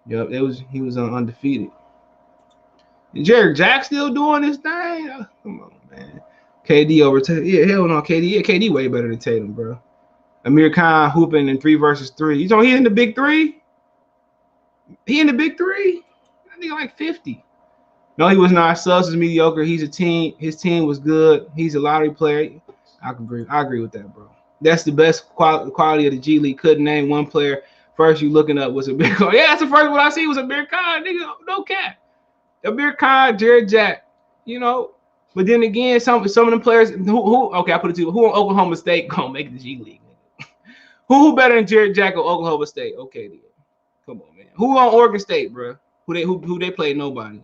[SPEAKER 1] Yep, he was undefeated. And Jared Jack still doing this thing? Oh, come on, man. KD over Tatum. Yeah, hell no, KD. Yeah, KD way better than Tatum, bro. Amir Khan hooping in 3 versus 3. You know he in the big 3? He in the big 3? I think like 50. No, he was not. Suggs is mediocre. He's a team. His team was good. He's a lottery player. I agree with that, bro. That's the best quality of the G League. Couldn't name one player. First you looking up was Amir Khan. Yeah, that's the first one I see was Amir Khan. Nigga, no cap. Amir Khan, Jared Jack, you know. But then again, some of them players who okay, I put it to you. Who on Oklahoma State gonna make the G League? Who better than Jared Jack or Oklahoma State? Okay, then. Come on, man. Who on Oregon State, bro? Who they play? Nobody.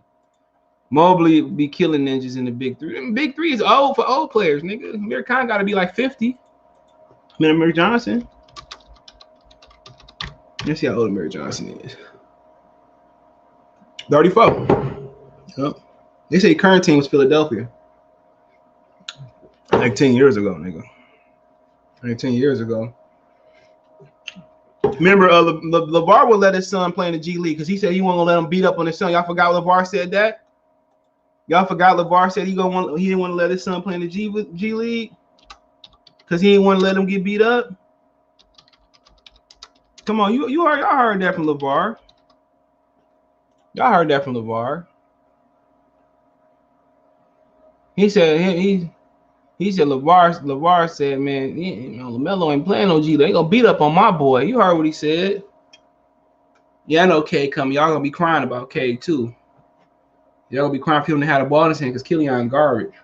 [SPEAKER 1] Mobley be killing ninjas in the big 3. The big 3 is old for old players, nigga. Amir Khan got to be like 50. Amir Johnson. Let's see how old Mary Johnson is. 34. Yep. They say current team was Philadelphia. Like 10 years ago, nigga. Like 10 years ago. Remember, LeVar would let his son play in the G League because he said he wasn't gonna let him beat up on his son. Y'all forgot LeVar said that? Y'all forgot LeVar said he didn't want to let his son play in the G League because he didn't want to let him get beat up. Come on, y'all heard that from LeVar. Y'all heard that from LeVar. He said LeVar said, man, LaMelo ain't playing no G League. They gonna beat up on my boy. You heard what he said. Yeah, I know Cade coming. Y'all gonna be crying about Cade too. Y'all gonna be crying for him to have the ball in his hand because Killian garbage.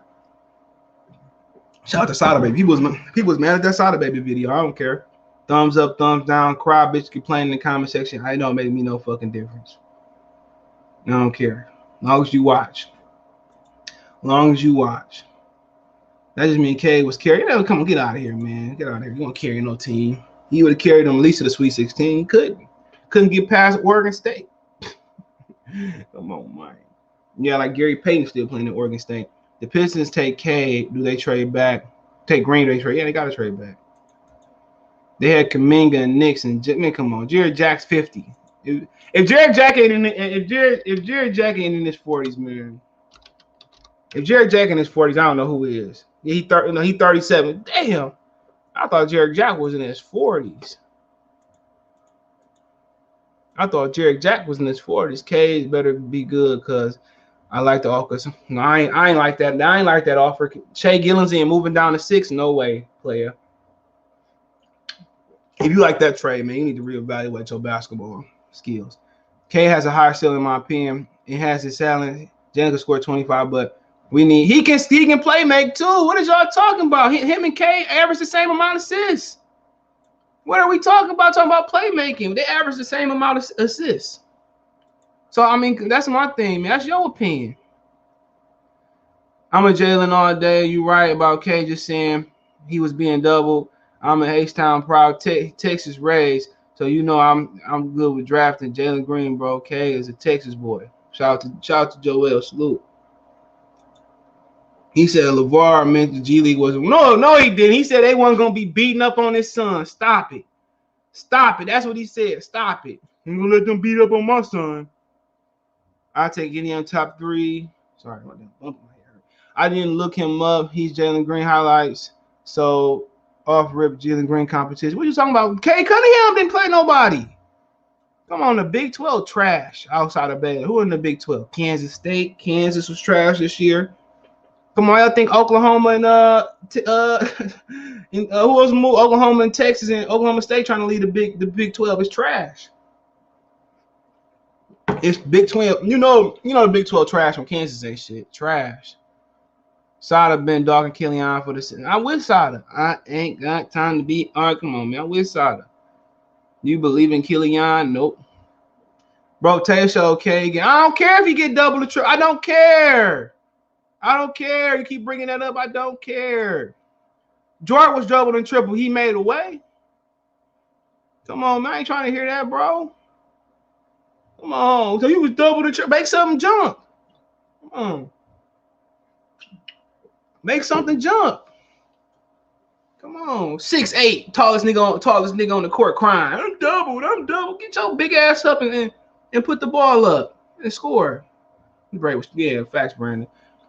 [SPEAKER 1] Shout out to Sada Baby. People was mad at that Sada Baby video. I don't care. Thumbs up, thumbs down, cry, bitch, complain in the comment section. I know it made me no fucking difference. I don't care. As long as you watch. As long as you watch. That just mean Cade was carrying. Come on, get out of here, man. Get out of here. You don't carry no team. He would have carried them at least to the Sweet 16. He couldn't get past Oregon State. Come on, man. Yeah, like Gary Payton still playing at Oregon State. The Pistons take Cade. Do they trade back? Take Green, do they trade? Yeah, they got to trade back. They had Kuminga and Knicks and man, come on, Jared Jack's 50. If Jared Jack ain't Jared Jack ain't in his 40s, man. If Jared Jack in his 40s, I don't know who he is. Yeah, he 37. Damn, I thought Jared Jack was in his 40s. I thought Jared Jack was in his 40s. Cade better be good because I like the offer. No, I ain't like that. I ain't like that offer. Shea Gillen's moving down to 6. No way, player. If you like that trade, man, you need to reevaluate your basketball skills. Cade has a higher ceiling, in my opinion. It has his talent. Jalen can score 25, but he can play make too. What is y'all talking about? Him and Cade average the same amount of assists. What are we talking about? Talking about playmaking. They average the same amount of assists. So, I mean, that's my thing, man. That's your opinion. I'm a Jalen all day. You right about Cade just saying he was being doubled. I'm a H-Town proud Texas raised. So, you know I'm good with drafting Jalen Green, bro. Cade is a Texas boy. Shout out to Joel. Salute. He said LeVar meant the G League was no, he didn't. He said they wasn't gonna be beating up on his son. Stop it. That's what he said. Stop it. I'm gonna let them beat up on my son. I take any on top 3. Sorry, I didn't bump my hair. I didn't look him up. He's Jalen Green highlights. So off rip Jalen Green competition. What you talking about? Cade Cunningham didn't play nobody. Come on, the Big 12 trash outside of Baylor. Who in the Big 12? Kansas State. Kansas was trash this year. Come on, I think Oklahoma and who else moved? Oklahoma and Texas and Oklahoma State trying to lead the Big 12 is trash. It's Big 12. You know the Big 12 trash from Kansas ain't shit. Trash. Sada been dogging Killian for this. I'm with Sada. I ain't got time to be. All right, come on, man. I'm with Sada. You believe in Killian? Nope. Bro, Tay show okay again. I don't care if you get double the triple. I don't care. You keep bringing that up. I don't care. Jordan was double and triple. He made away. Come on, man. I ain't trying to hear that, bro. Come on. So you was double the triple. Make something jump. Come on. Make something jump. Come on. 6'8", tallest nigga on the court crying. I'm double. Get your big ass up and put the ball up and score. Yeah, facts, Brandon.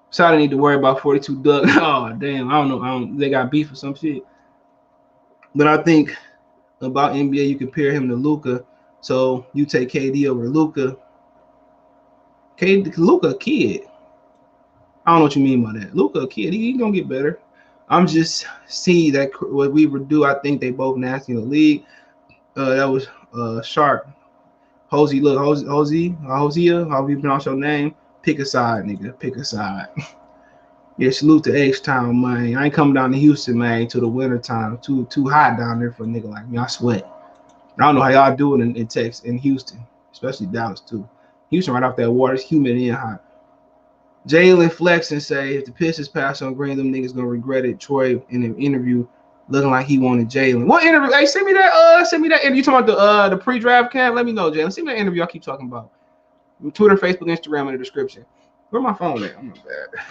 [SPEAKER 1] So I didn't need to worry about 42 duck. Oh, damn. I don't know. They got beef or some shit. But I think about NBA, you compare him to Luka. So you take KD over Luka. Luka a kid. I don't know what you mean by that. Luka a kid. He gonna get better. I'm just see that what we would do. I think they both nasty in the league. That was sharp. Hosea, however you pronounce your name. Pick a side, nigga. Pick a side. Yeah, salute to H-Town, man. I ain't coming down to Houston, man, till the winter time. Too hot down there for a nigga like me. I sweat. I don't know how y'all do it in Texas, in Houston, especially Dallas, too. Houston right off that water. It's humid and hot. Jalen flex and say, if the Pistons pass on Green, them niggas gonna regret it. Troy in an interview looking like he wanted Jalen. What interview? Hey, send me that interview. You talking about the pre-draft camp? Let me know, Jalen. Send me that interview I keep talking about. Twitter, Facebook, Instagram in the description. Where my phone at? I'm not bad.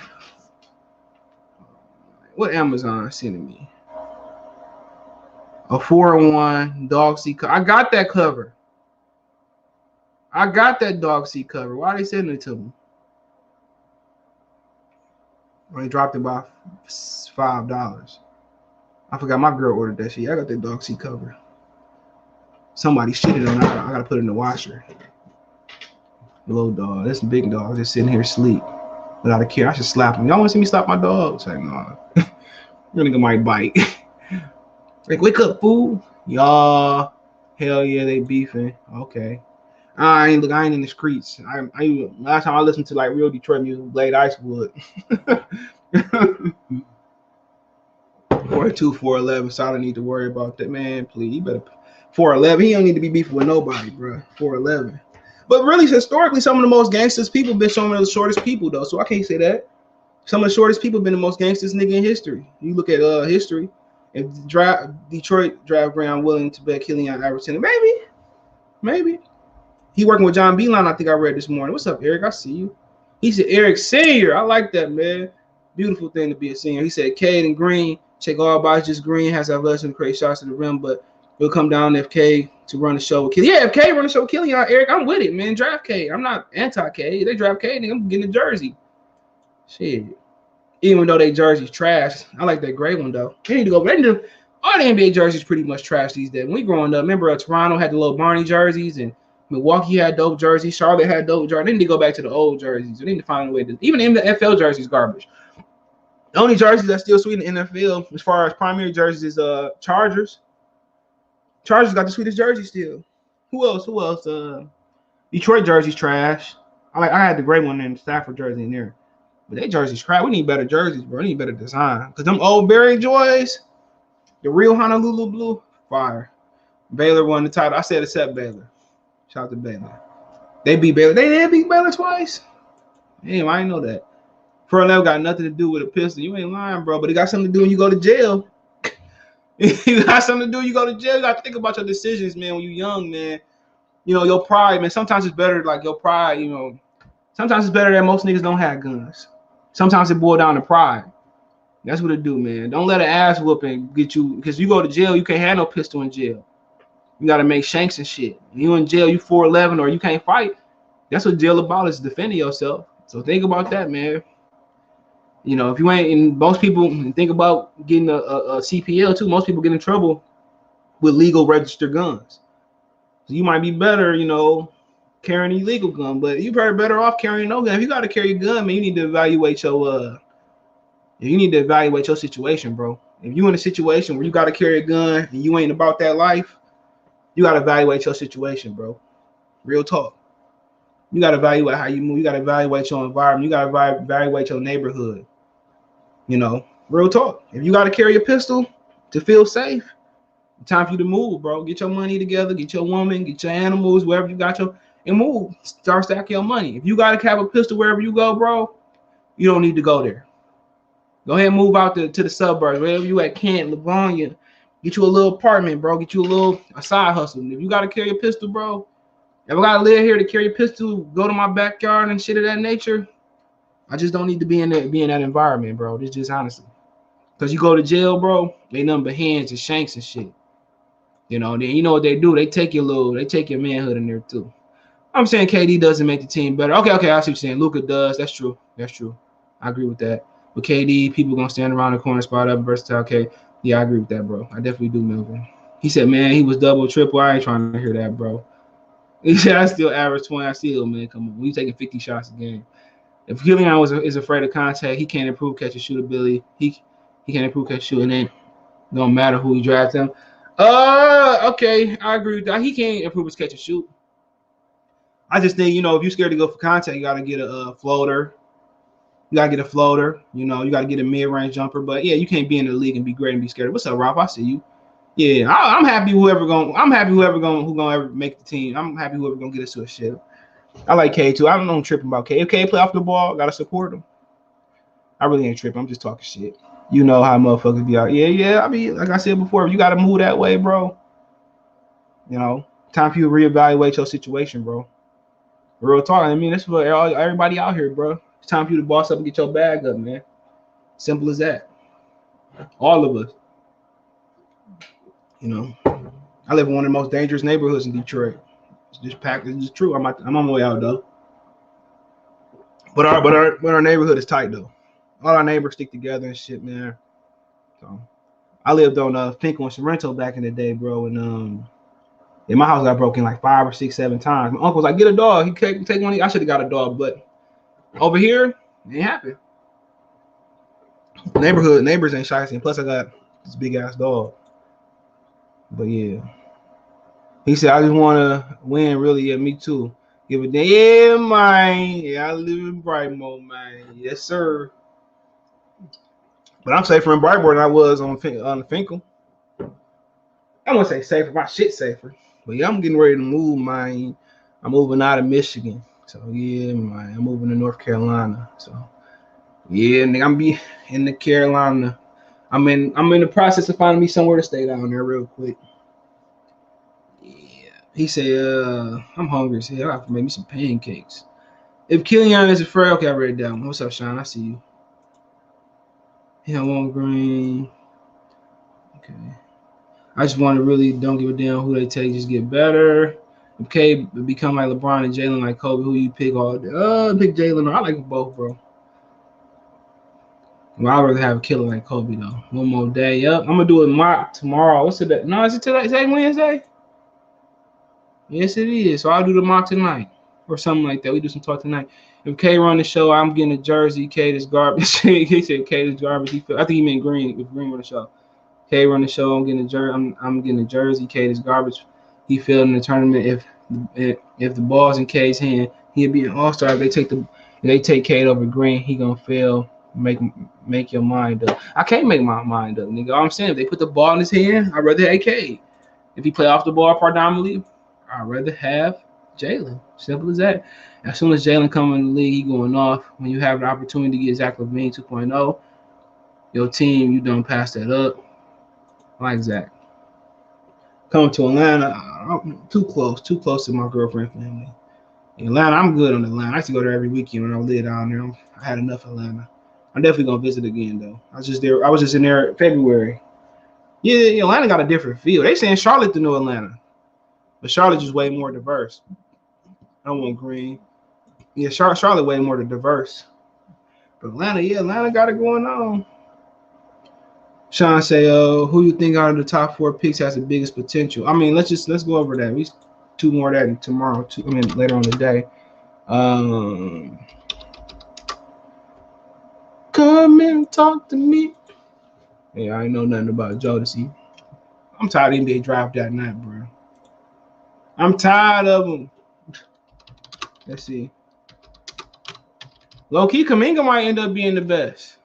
[SPEAKER 1] What Amazon sending me? A 4-1 dog seat cover. I got that cover. I got that dog seat cover. Why are they sending it to me? Well, they dropped it by $5. I forgot my girl ordered that shit. I got that dog seat cover. Somebody shitted on it. I gotta put it in the washer. The little dog. This big dog just sitting here asleep without a care. I should slap him. Y'all want to see me slap my dog? It's like, nah. Your nigga might bite. Like, wake up, fool. Y'all. Hell yeah, they beefing. Okay. I ain't in the streets. I last time I listened to like real Detroit music, Blade Icewood. 42, 411. So I don't need to worry about that, man. Please, you better 411. He don't need to be beefing with nobody, bro. 411. But really, historically, some of the most gangsters people been some of the shortest people though. So I can't say that. Some of the shortest people been the most gangsters nigga in history. You look at history. If Detroit draft Brown willing to bet Killian Iverson, maybe. He working with John Beeline, I think I read this morning. What's up, Eric? I see you. He said Eric Senior. I like that, man. Beautiful thing to be a senior. He said Cade and Green check all boxes. Just Green has athleticism to create shots to the rim, but it'll come down if Cade to run the show with Killian. Yeah, if Cade run the show with Killian, Eric, I'm with it, man. Draft Cade. I'm not anti-Cade. They draft Cade, nigga, I'm getting a jersey. Shit. Even though they jerseys trash, I like that gray one though. They need to go. All the NBA jerseys pretty much trash these days. When we growing up, remember Toronto had the little Barney jerseys and Milwaukee had dope jerseys. Charlotte had dope jerseys. They need to go back to the old jerseys. They need to find a way to. Even in the NFL jerseys, garbage. The only jerseys that's still sweet in the NFL, as far as primary jerseys, is Chargers. Chargers got the sweetest jersey still. Who else? Detroit jerseys trash. I had the gray one in the Stafford jersey in there. But they jerseys crap. We need better jerseys, bro. We need better design. Because them old Barry Joys, the real Honolulu blue, fire. Baylor won the title. I said except Baylor. Shout out to Baylor. They beat Baylor. They did beat Baylor twice. Damn, I didn't know that. Furlough got nothing to do with a pistol. You ain't lying, bro. But it got something to do when you go to jail. You got something to do when you go to jail. You got to think about your decisions, man, when you're young, man. You know, your pride, man. Sometimes it's better, like your pride, you know. Sometimes it's better that most niggas don't have guns. Sometimes it boils down to pride. That's what it do, man. Don't let an ass whooping get you, because you go to jail, you can't have no pistol in jail. You got to make shanks and shit. You in jail, you 4'11", or you can't fight. That's what jail about is defending yourself. So think about that, man. You know, if you ain't, and most people think about getting a CPL too. Most people get in trouble with legal registered guns. So you might be better, you know, carrying an illegal gun, but you're probably better off carrying no gun. If you got to carry a gun, man, you need to evaluate your situation, bro. If you in a situation where you got to carry a gun and you ain't about that life, you got to evaluate your situation, bro. Real talk. You got to evaluate how you move. You got to evaluate your environment. You got to evaluate your neighborhood. You know, real talk. If you got to carry a pistol to feel safe, it's time for you to move, bro. Get your money together. Get your woman. Get your animals, wherever you got your, and move. Start stacking your money. If you got to have a pistol wherever you go, bro, you don't need to go there. Go ahead and move out to the suburbs, wherever you at, Kent, Livonia. Get you a little apartment, bro. Get you a side hustle. If you got to carry a pistol, bro, if I got to live here to carry a pistol, go to my backyard and shit of that nature, I just don't need to be in that environment, bro. This just honestly. Because you go to jail, bro, they nothing but hands and shanks and shit. You know, then you know what they do? They take your manhood in there too. I'm saying KD doesn't make the team better. Okay, I see what you're saying. Luka does. That's true. I agree with that. With KD, people gonna stand around the corner spot up versatile. Okay, yeah, I agree with that, bro. I definitely do, Melvin. He said, man, he was double, triple. I ain't trying to hear that, bro. He said, I still average 20. I still, man, come on. We taking 50 shots a game. If Killian is afraid of contact, he can't improve catch and shoot ability. He can't improve catch and shoot, and then don't matter who he drafts him. Okay, I agree with that. He can't improve his catch and shoot. I just think, you know, if you're scared to go for contact, you got to get a floater. You got to get a floater. You know, you got to get a mid-range jumper. But, yeah, you can't be in the league and be great and be scared. What's up, Rob? I see you. Yeah, I'm happy whoever ever make the team. I'm happy whoever going to get us to a shit. I like Cade, too. I don't tripping about Cade. If Cade play off the ball, got to support him. I really ain't tripping. I'm just talking shit. You know how motherfuckers be out. Yeah. I mean, like I said before, if you got to move that way, bro, you know, time for you to reevaluate your situation, bro. Real talk. I mean, that's for everybody out here, bro. It's time for you to boss up and get your bag up, man. Simple as that. All of us. You know, I live in one of the most dangerous neighborhoods in Detroit. It's just packed. It's just true. I'm on my way out though. But our neighborhood is tight though. All our neighbors stick together and shit, man. So I lived on Finkel and Sorrento back in the day, bro, and my house got broken like 5 or 6, 7 times. My uncle was like, "Get a dog." He can't take one. I should have got a dog, but over here, it ain't happen. Neighbors ain't shy. Plus, I got this big ass dog. But yeah, he said, "I just want to win." Really, yeah, me too. Give a damn, yeah, man. Yeah, I live in Brightmoor, man. Yes, sir. But I'm safer in Brightmoor than I was on the Finkel. I wouldn't say safer. My shit safer. But yeah, I'm getting ready to move, man. I'm moving out of Michigan. So yeah, man, I'm moving to North Carolina. So yeah, nigga, I'm be in the Carolina. I'm in the process of finding me somewhere to stay down there real quick. Yeah. He said, I'm hungry as hell. I have to make me some pancakes. If Killian is afraid, okay, I read it down. What's up, Sean? I see you. Jalen Green. Okay. I just want to really don't give a damn who they take, just get better. If Cade become like LeBron and Jalen like Kobe, who you pick all day? Pick Jalen. I like them both, bro. Well, I'd rather have a killer like Kobe, though. One more day. Yep. I'm going to do it mock tomorrow. What's it? No, is it today? Is it Wednesday? Yes, it is. So I'll do the mock tonight or something like that. We do some talk tonight. If K run the show, I'm getting a jersey. Cade is garbage. He said Cade is garbage. I think he meant Green. If Green run the show. K run the show. I'm getting a jersey. I'm getting a jersey. Cade is garbage. He failed in the tournament. If the ball's in Cade's hand, he'll be an all-star. If they take Cade over Green, he gonna fail. Make your mind up. I can't make my mind up, nigga. All I'm saying, if they put the ball in his hand, I'd rather have Cade. If he play off the ball predominantly, I'd rather have Jalen. Simple as that. As soon as Jalen come in the league, he going off. When you have the opportunity to get Zach LaVine 2.0, your team, you don't pass that up. I like Zach. Coming to Atlanta, too close to my girlfriend family. In Atlanta, I'm good on Atlanta. I used to go there every weekend when I lived down there. I had enough Atlanta. I'm definitely gonna visit again though. I was just in there in February. Yeah, Atlanta got a different feel. They saying Charlotte the new Atlanta, but Charlotte just way more diverse. I don't want Green. Yeah, Charlotte way more diverse. But Atlanta got it going on. Sean say, who you think out of the top 4 picks has the biggest potential? I mean, let's go over that. We 2 more of that tomorrow. Later on today. Come and talk to me. Hey, I ain't know nothing about Jodeci. I'm tired of him. They dropped that night, bro. I'm tired of him. Let's see. Low-key, Kuminga might end up being the best.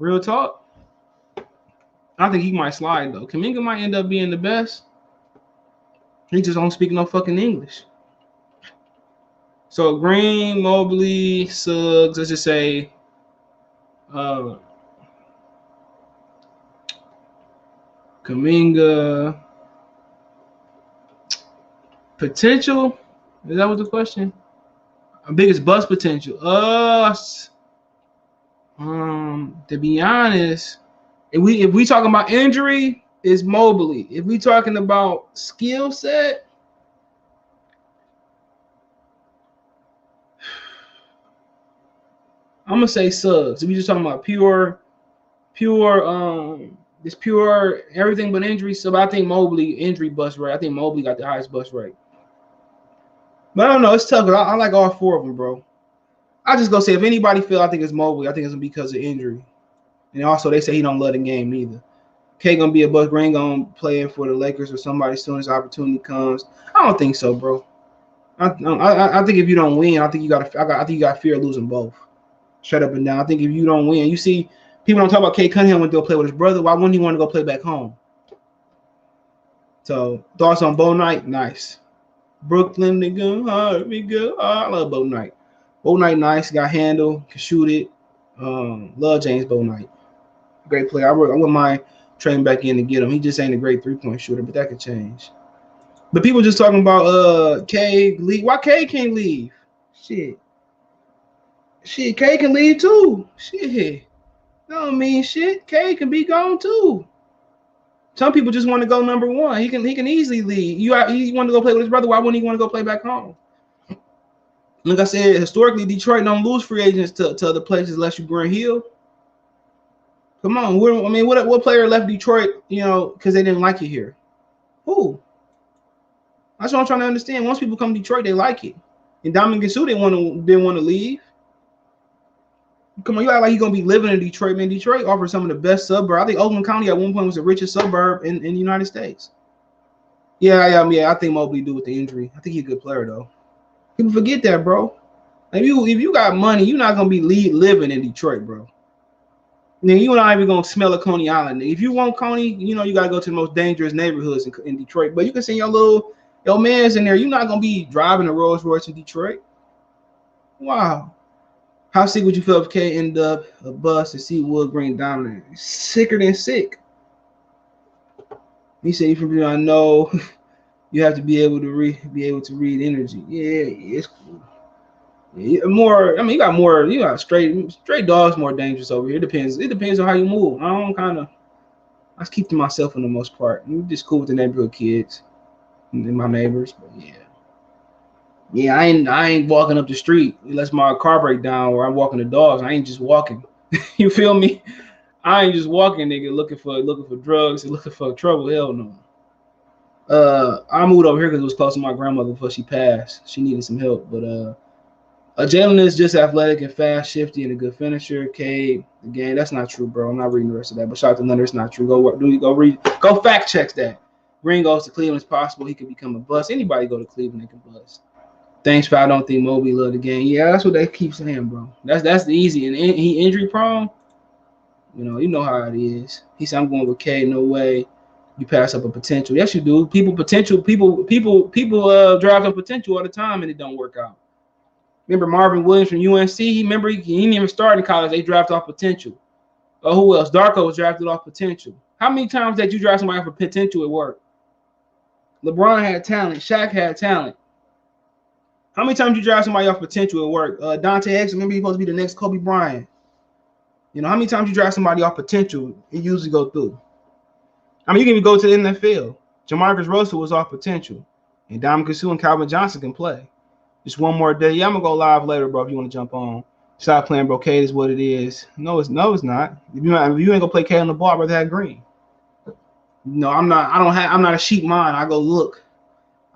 [SPEAKER 1] Real talk. I think he might slide, though. Kuminga might end up being the best. He just don't speak no fucking English. So, Green, Mobley, Suggs, let's just say Kuminga. Potential? Is that what the question? Biggest bust potential? To be honest, if we talking about injury, it's Mobley. If we talking about skill set, I'm gonna say Suggs. If we just talking about pure everything but injury. So I think Mobley injury bust rate. I think Mobley got the highest bust rate. But I don't know. It's tough. I like all 4 of them, bro. I just go say if anybody feel, I think it's Mobley. I think it's because of injury. And also they say he don't love the game neither. K gonna be a bust. Green gonna play in for the Lakers or somebody as soon as opportunity comes. I don't think so, bro. I think if you don't win, I think you got fear of losing both. Straight up and down. I think if you don't win, you see people don't talk about Cade Cunningham when they'll play with his brother. Why wouldn't he want to go play back home? So thoughts on Bo Knight? Nice. Brooklyn, nigga, hard, we go. I love Bo Knight. Bo Knight, nice, got handle, can shoot it.
[SPEAKER 2] Love James Bouknight. Great player. I wouldn't mind trading back in to get him. He just ain't a great 3-point shooter, but that could change. But people just talking about Cade leave. Why Cade can't leave? Shit. Cade can leave too. Shit. That don't mean shit. Cade can be gone too. Some people just want to go number one. He can easily leave. He want to go play with his brother. Why wouldn't he want to go play back home? Like I said, historically, Detroit don't lose free agents to other places unless you Grant Hill. Come on, what player left Detroit? Because they didn't like it here. Who? That's what I'm trying to understand. Once people come to Detroit, they like it. And Dominic Sue didn't want to leave. Come on, you act like you're gonna be living in Detroit, man. Detroit offers some of the best suburbs. I think Oakland County at one point was the richest suburb in the United States. Yeah. I think Mobley do with the injury. I think he's a good player though. People forget that, bro. If you got money, you're not gonna be living in Detroit, bro. Then you're not even gonna smell a Coney Island. If you want Coney, you gotta go to the most dangerous neighborhoods in Detroit. But you can send your man's in there. You're not gonna be driving a Rolls Royce in Detroit. Wow. How sick would you feel if Cade ended up a bust and see Wood Green dominant? Sicker than sick. He said, "From I know you have to be able to read energy." Yeah, it's cool. Yeah, you got straight dogs more dangerous over here. It depends on how you move. I keep to myself for the most part. I'm just cool with the neighborhood kids and my neighbors, but yeah. Yeah, I ain't walking up the street unless my car break down or I'm walking the dogs. I ain't just walking. You feel me? I ain't just walking, nigga, looking for drugs and looking for trouble. Hell no. I moved over here because it was close to my grandmother before she passed. She needed some help, but Jalen is just athletic and fast, shifty, and a good finisher. Cade, again, that's not true, bro. I'm not reading the rest of that. But shout out to Leonard, it's not true. Go fact check that. Green goes to Cleveland. It's possible he could become a bust. Anybody go to Cleveland, they can bust. Thanks, but I don't think Mobley loved the game. Yeah, that's what they keep saying, bro. That's the easy. And he injury prone. You know how it is. He said, "I'm going with Cade. No way you pass up a potential." Yes, you do. People draft on potential all the time, and it don't work out. Remember Marvin Williams from UNC? He didn't even start in college. They draft off potential. Who else? Darko was drafted off potential. How many times did you draft somebody for potential at work? LeBron had talent. Shaq had talent. How many times you draft somebody off potential at work? Dante Exum, remember he's supposed to be the next Kobe Bryant. How many times you draft somebody off potential, it usually go through. I mean, you can even go to the NFL. Jamarcus Russell was off potential. And Dominic Sue and Calvin Johnson can play. Just one more day. Yeah, I'm going to go live later, bro, if you want to jump on. Stop playing, bro. Cade is what it is. No, it's not. If you ain't going to play Cade on the ball, I'd rather have Green. No, I'm not. I'm not a sheep mind. I go look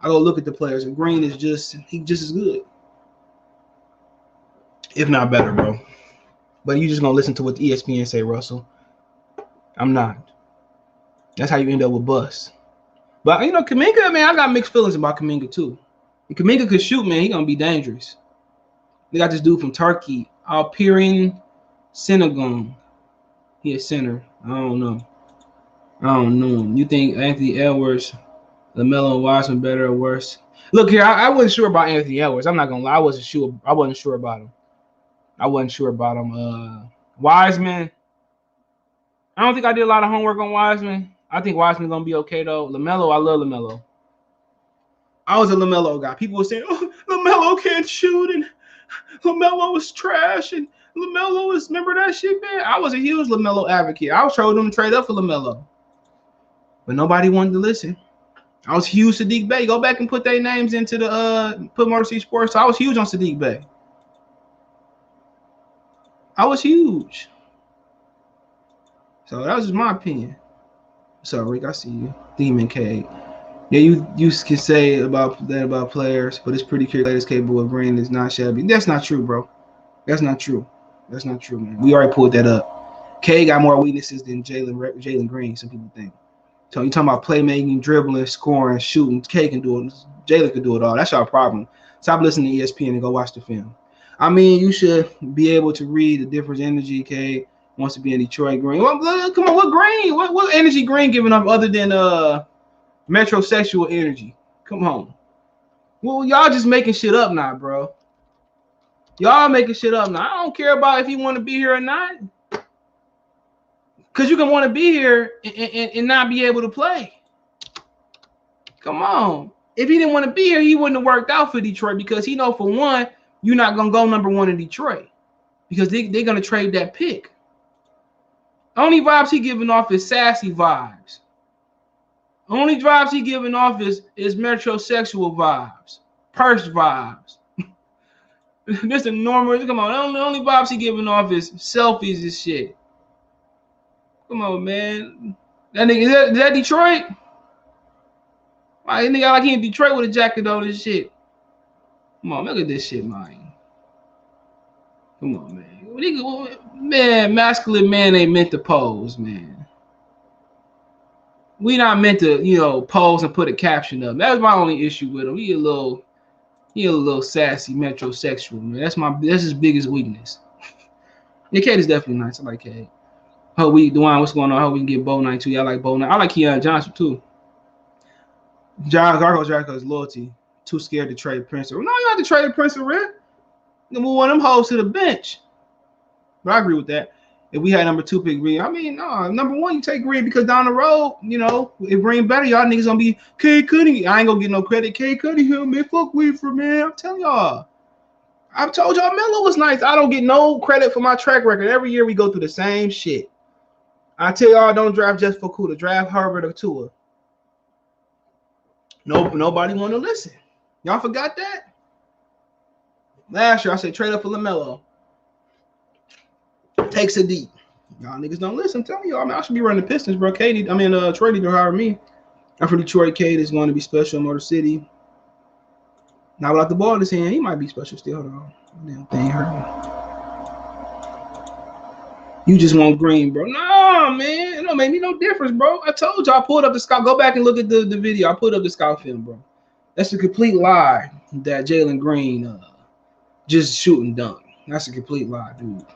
[SPEAKER 2] at the players, and Green is just as good, if not better, bro. But you just gonna listen to what the ESPN say, Russell. I'm not. That's how you end up with bust. But Kuminga, man, I got mixed feelings about Kuminga too. If Kuminga could shoot, man, he gonna be dangerous. They got this dude from Turkey, Alperen Sengun. He a center. I don't know. You think Anthony Edwards, LaMelo, and Wiseman better or worse? Look here, I wasn't sure about Anthony Edwards. I'm not gonna lie, I wasn't sure about him. Wiseman. I don't think I did a lot of homework on Wiseman. I think Wiseman's gonna be okay though. LaMelo, I love LaMelo. I was a LaMelo guy. People were saying, "Oh, LaMelo can't shoot," and LaMelo is trash, and LaMelo is. Remember that shit, man? I was a huge LaMelo advocate. I was trying to trade up for LaMelo, but nobody wanted to listen. I was huge Sadiq Bey. Go back and put their names into the put Motor City Sports. So I was huge on Sadiq Bey. I was huge. So that was just my opinion. So Rick, I see you. Demon Cade. Yeah, you can say about players, but it's pretty clear that it's capable of Green is not shabby. That's not true, bro. That's not true, man. We already pulled that up. Cade got more weaknesses than Jalen Green, some people think. So you talking about playmaking, dribbling, scoring, shooting. Cade can do it. Jalen can do it all. That's our problem. Stop listening to ESPN and go watch the film. I mean, you should be able to read the difference in energy. Cade wants to be in Detroit. Green. Well, come on, what Green? What energy Green giving up other than metrosexual energy? Come on. Well, y'all just making shit up now, bro. Y'all making shit up now. I don't care about if you want to be here or not. Because you can want to be here and not be able to play. Come on. If he didn't want to be here, he wouldn't have worked out for Detroit because he know for one, you're not going to go number one in Detroit because they're going to trade that pick. Only vibes he giving off is sassy vibes. Only vibes he giving off is metrosexual vibes, purse vibes. This is normal. Come on. The only vibes he giving off is selfies and shit. Come on, man. That nigga, is that Detroit? Why nigga like he in Detroit with a jacket on and shit? Come on, look at this shit, man. Come on, man. Man, masculine man ain't meant to pose, man. We not meant to, pose and put a caption up. That was my only issue with him. He a little sassy metrosexual, man. That's his biggest weakness. Yeah, Cade is definitely nice. I like Cade. Dwayne, what's going on? I hope we can get Bo Knight too. Yeah, I like Bo Knight. I like Keon Johnson too. John Gargo's Draco's loyalty. Too scared to trade Prince. No, you have to trade Prince or Red. You move one of them hoes to the bench. But I agree with that. If we had number 2 pick Green, I mean, no, number 1, you take Green because down the road, if Green better, y'all niggas gonna be Cade Cunningham. I ain't gonna get no credit. Cade Cunningham, man, fuck Weaver, man. I'm telling y'all. I've told y'all Melo was nice. I don't get no credit for my track record. Every year we go through the same shit. I tell y'all, don't draft just for Kuda. Draft Herbert or Tua. Nobody want to listen. Y'all forgot that? Last year I said trade up for LaMelo. Takes a deep. Y'all niggas don't listen. I'm telling y'all, I should be running the Pistons, bro. Troy need to hire me. I'm from Detroit. Cade is going to be special in Motor City. Now without the ball in his hand, he might be special still. Hold on. Damn thing hurt me. You just want Green, bro. No, man. It don't make me no difference, bro. I told you I pulled up the scout. Go back and look at the video. I pulled up the scout film, bro. That's a complete lie that Jalen Green just shooting dunk. That's a complete lie, dude.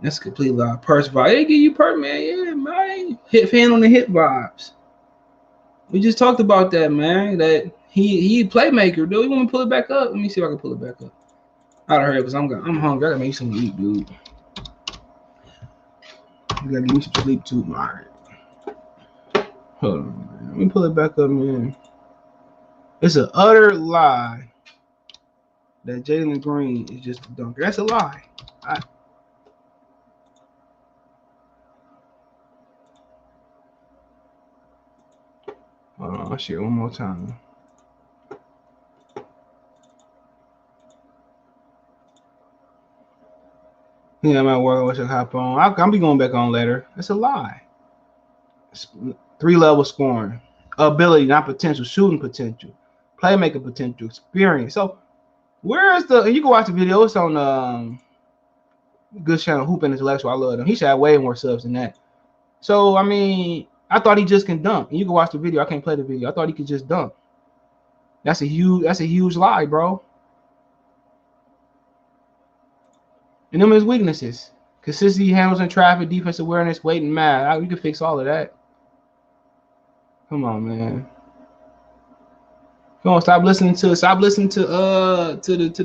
[SPEAKER 2] That's a complete lie. Purse vibe. They give you purse, man. Yeah, man. Hit fan on the hip vibes. We just talked about that, man. That he playmaker, dude. You want me to pull it back up? Let me see if I can pull it back up. I don't hurry because I'm hungry. I gotta make something to eat, dude. You gotta give me some sleep too. All right. Hold on, man. Let me pull it back up, man. It's an utter lie that Jalen Green is just a dunker. That's a lie. Hold on, I'll share it one more time. Yeah, I'm at work. I should hop on. I'll be going back on later. That's a lie. 3-level scoring, ability, not potential, shooting potential, playmaker potential, experience. So, where is the? You can watch the video. It's on good channel, Hoop Intellectual. I love him. He should have way more subs than that. So, I mean, I thought he just can dunk. And you can watch the video. I can't play the video. I thought he could just dunk. That's a huge lie, bro. And them his weaknesses. Consistency, handles in traffic, defense awareness, weight, and math. We can fix all of that. Come on, man. Come on, stop listening to the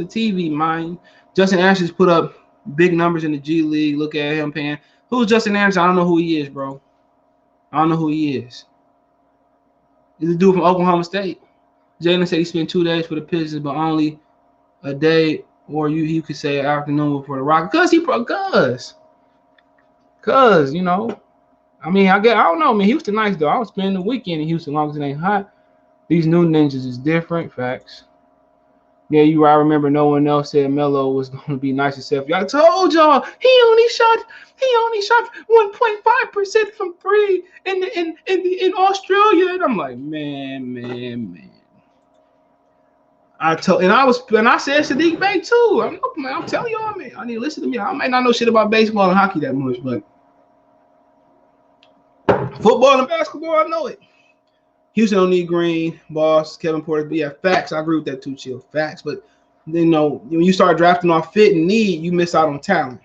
[SPEAKER 2] TV, man. Justin Anderson put up big numbers in the G League. Look at him paying. Who's Justin Anderson? I don't know who he is, bro. I don't know who he is. He's a dude from Oklahoma State. Jalen said he spent 2 days for the Pistons, but only a day, or you could say afternoon for the Rockets. Cause I mean, I don't know, man. Houston nice though. I was spending the weekend in Houston, as long as it ain't hot. These new ninjas is different. Facts. Yeah, I remember no one else said Melo was going to be nice except y'all. I told y'all he only shot 1.5% from 3 in Australia, and I'm like, man. I said Sadiq Bey too. I'm telling y'all, man. I need to listen to me. I might not know shit about baseball and hockey that much, but football and basketball, I know it. Houston don't need Green, Boss, Kevin Porter. But yeah, facts. I agree with that too, Chill. Facts. But when you start drafting off fit and need, you miss out on talent.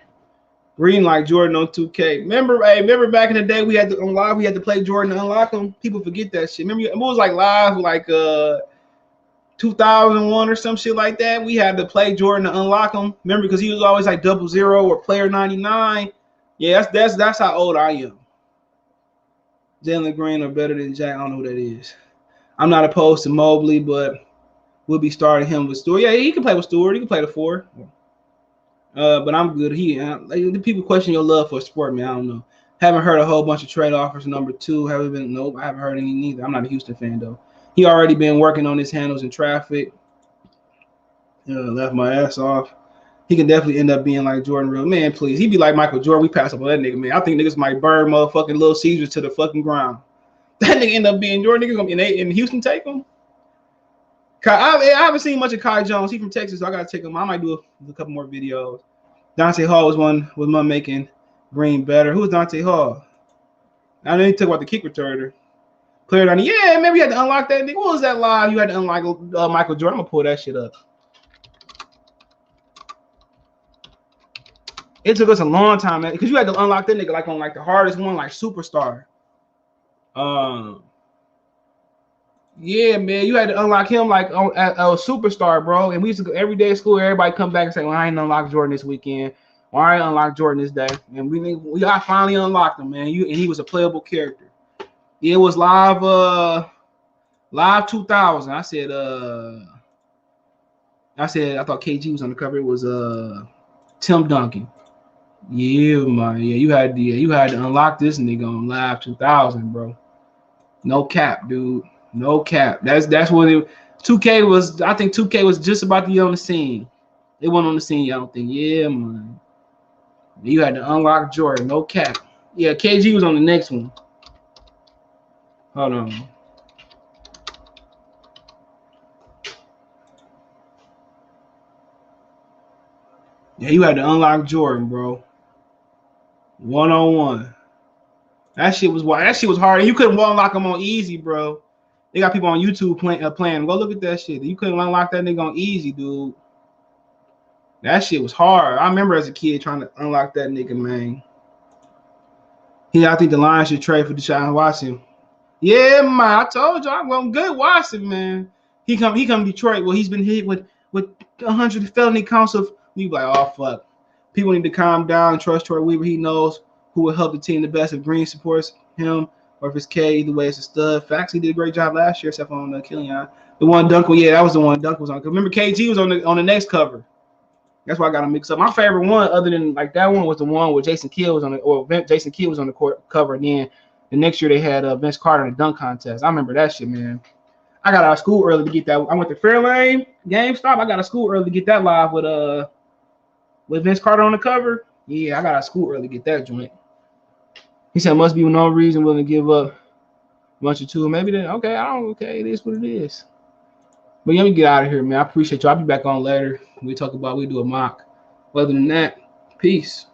[SPEAKER 2] Green like Jordan on 2K. Remember back in the day we had to play Jordan to unlock him. People forget that shit. Remember it was like live like 2 2001 or some shit like that. We had to play Jordan to unlock him. Remember, because he was always like 00 or player 99. Yeah, that's how old I am. Jalen Green are better than Jack. I don't know who that is. I'm not opposed to Mobley, but we'll be starting him with Stewart. Yeah, he can play with Stewart. He can play the 4. But I'm good. The people question your love for a sport, man. I don't know. Haven't heard a whole bunch of trade offers. Number 2, nope. I haven't heard any neither. I'm not a Houston fan though. He already been working on his handles in traffic. Left my ass off. He can definitely end up being like Jordan real. Man, please. He'd be like Michael Jordan. We pass up on that nigga, man. I think niggas might burn motherfucking Little Caesars to the fucking ground. That nigga end up being Jordan. Niggas gonna be in Houston take him. I haven't seen much of Kai Jones. He's from Texas, so I gotta take him. I might do a couple more videos. Dante Hall was one making Green better. Who was Dante Hall? I know he talk about the kick returner. Player 90. Yeah, maybe you had to unlock that nigga. What was that live? You had to unlock Michael Jordan. I'm gonna pull that shit up. It took us a long time, man, because you had to unlock that nigga like on like the hardest one, like Superstar. Yeah, man, you had to unlock him like at a Superstar, bro. And we used to go every day at school. Everybody come back and say, "Well, I ain't unlocked Jordan this weekend. Or I ain't unlocked Jordan this day." And we finally unlocked him, man. And he was a playable character. It was live 2000. I thought KG was on the cover. It was Tim Duncan. Yeah, man. Yeah, you had to unlock this nigga on live 2000, bro. No cap, dude. No cap. That's what it. 2K was. I think 2K was just about to be on the scene. It wasn't on the scene. I don't think. Yeah, man. You had to unlock Jordan. No cap. Yeah, KG was on the next one. Hold on. Yeah, you had to unlock Jordan, bro. 1-on-1. That shit was hard. You couldn't unlock him on easy, bro. They got people on YouTube playing. Go look at that shit. You couldn't unlock that nigga on easy, dude. That shit was hard. I remember as a kid trying to unlock that nigga, man. I think the Lions should trade for Deshaun Watson. Yeah, man. I told you I'm good Watson, man. He come Detroit. Well, he's been hit with 100 felony counts of. You like, oh fuck. People need to calm down and trust Troy Weaver. He knows who will help the team the best. If Green supports him or if it's Cade, either way, it's a stud. Facts, he did a great job last year, except on Killian. The one Duncan, yeah, that was the one Duncan was on. Remember, KG was on the next cover. That's why I got to mix up. My favorite one, other than like that one, was the one where Jason Kidd was on Jason Kidd was on the cover. And then the next year they had Vince Carter in a dunk contest. I remember that shit, man. I got out of school early to get that. I went to Fairlane, GameStop. I got out of school early to get that live with Vince Carter on the cover. Yeah, I got out of school early to get that joint. He said, must be no reason willing to give up a bunch of two. Maybe then, okay, it is what it is. But let me get out of here, man. I appreciate you. I'll be back on later. We do a mock. Other than that, peace.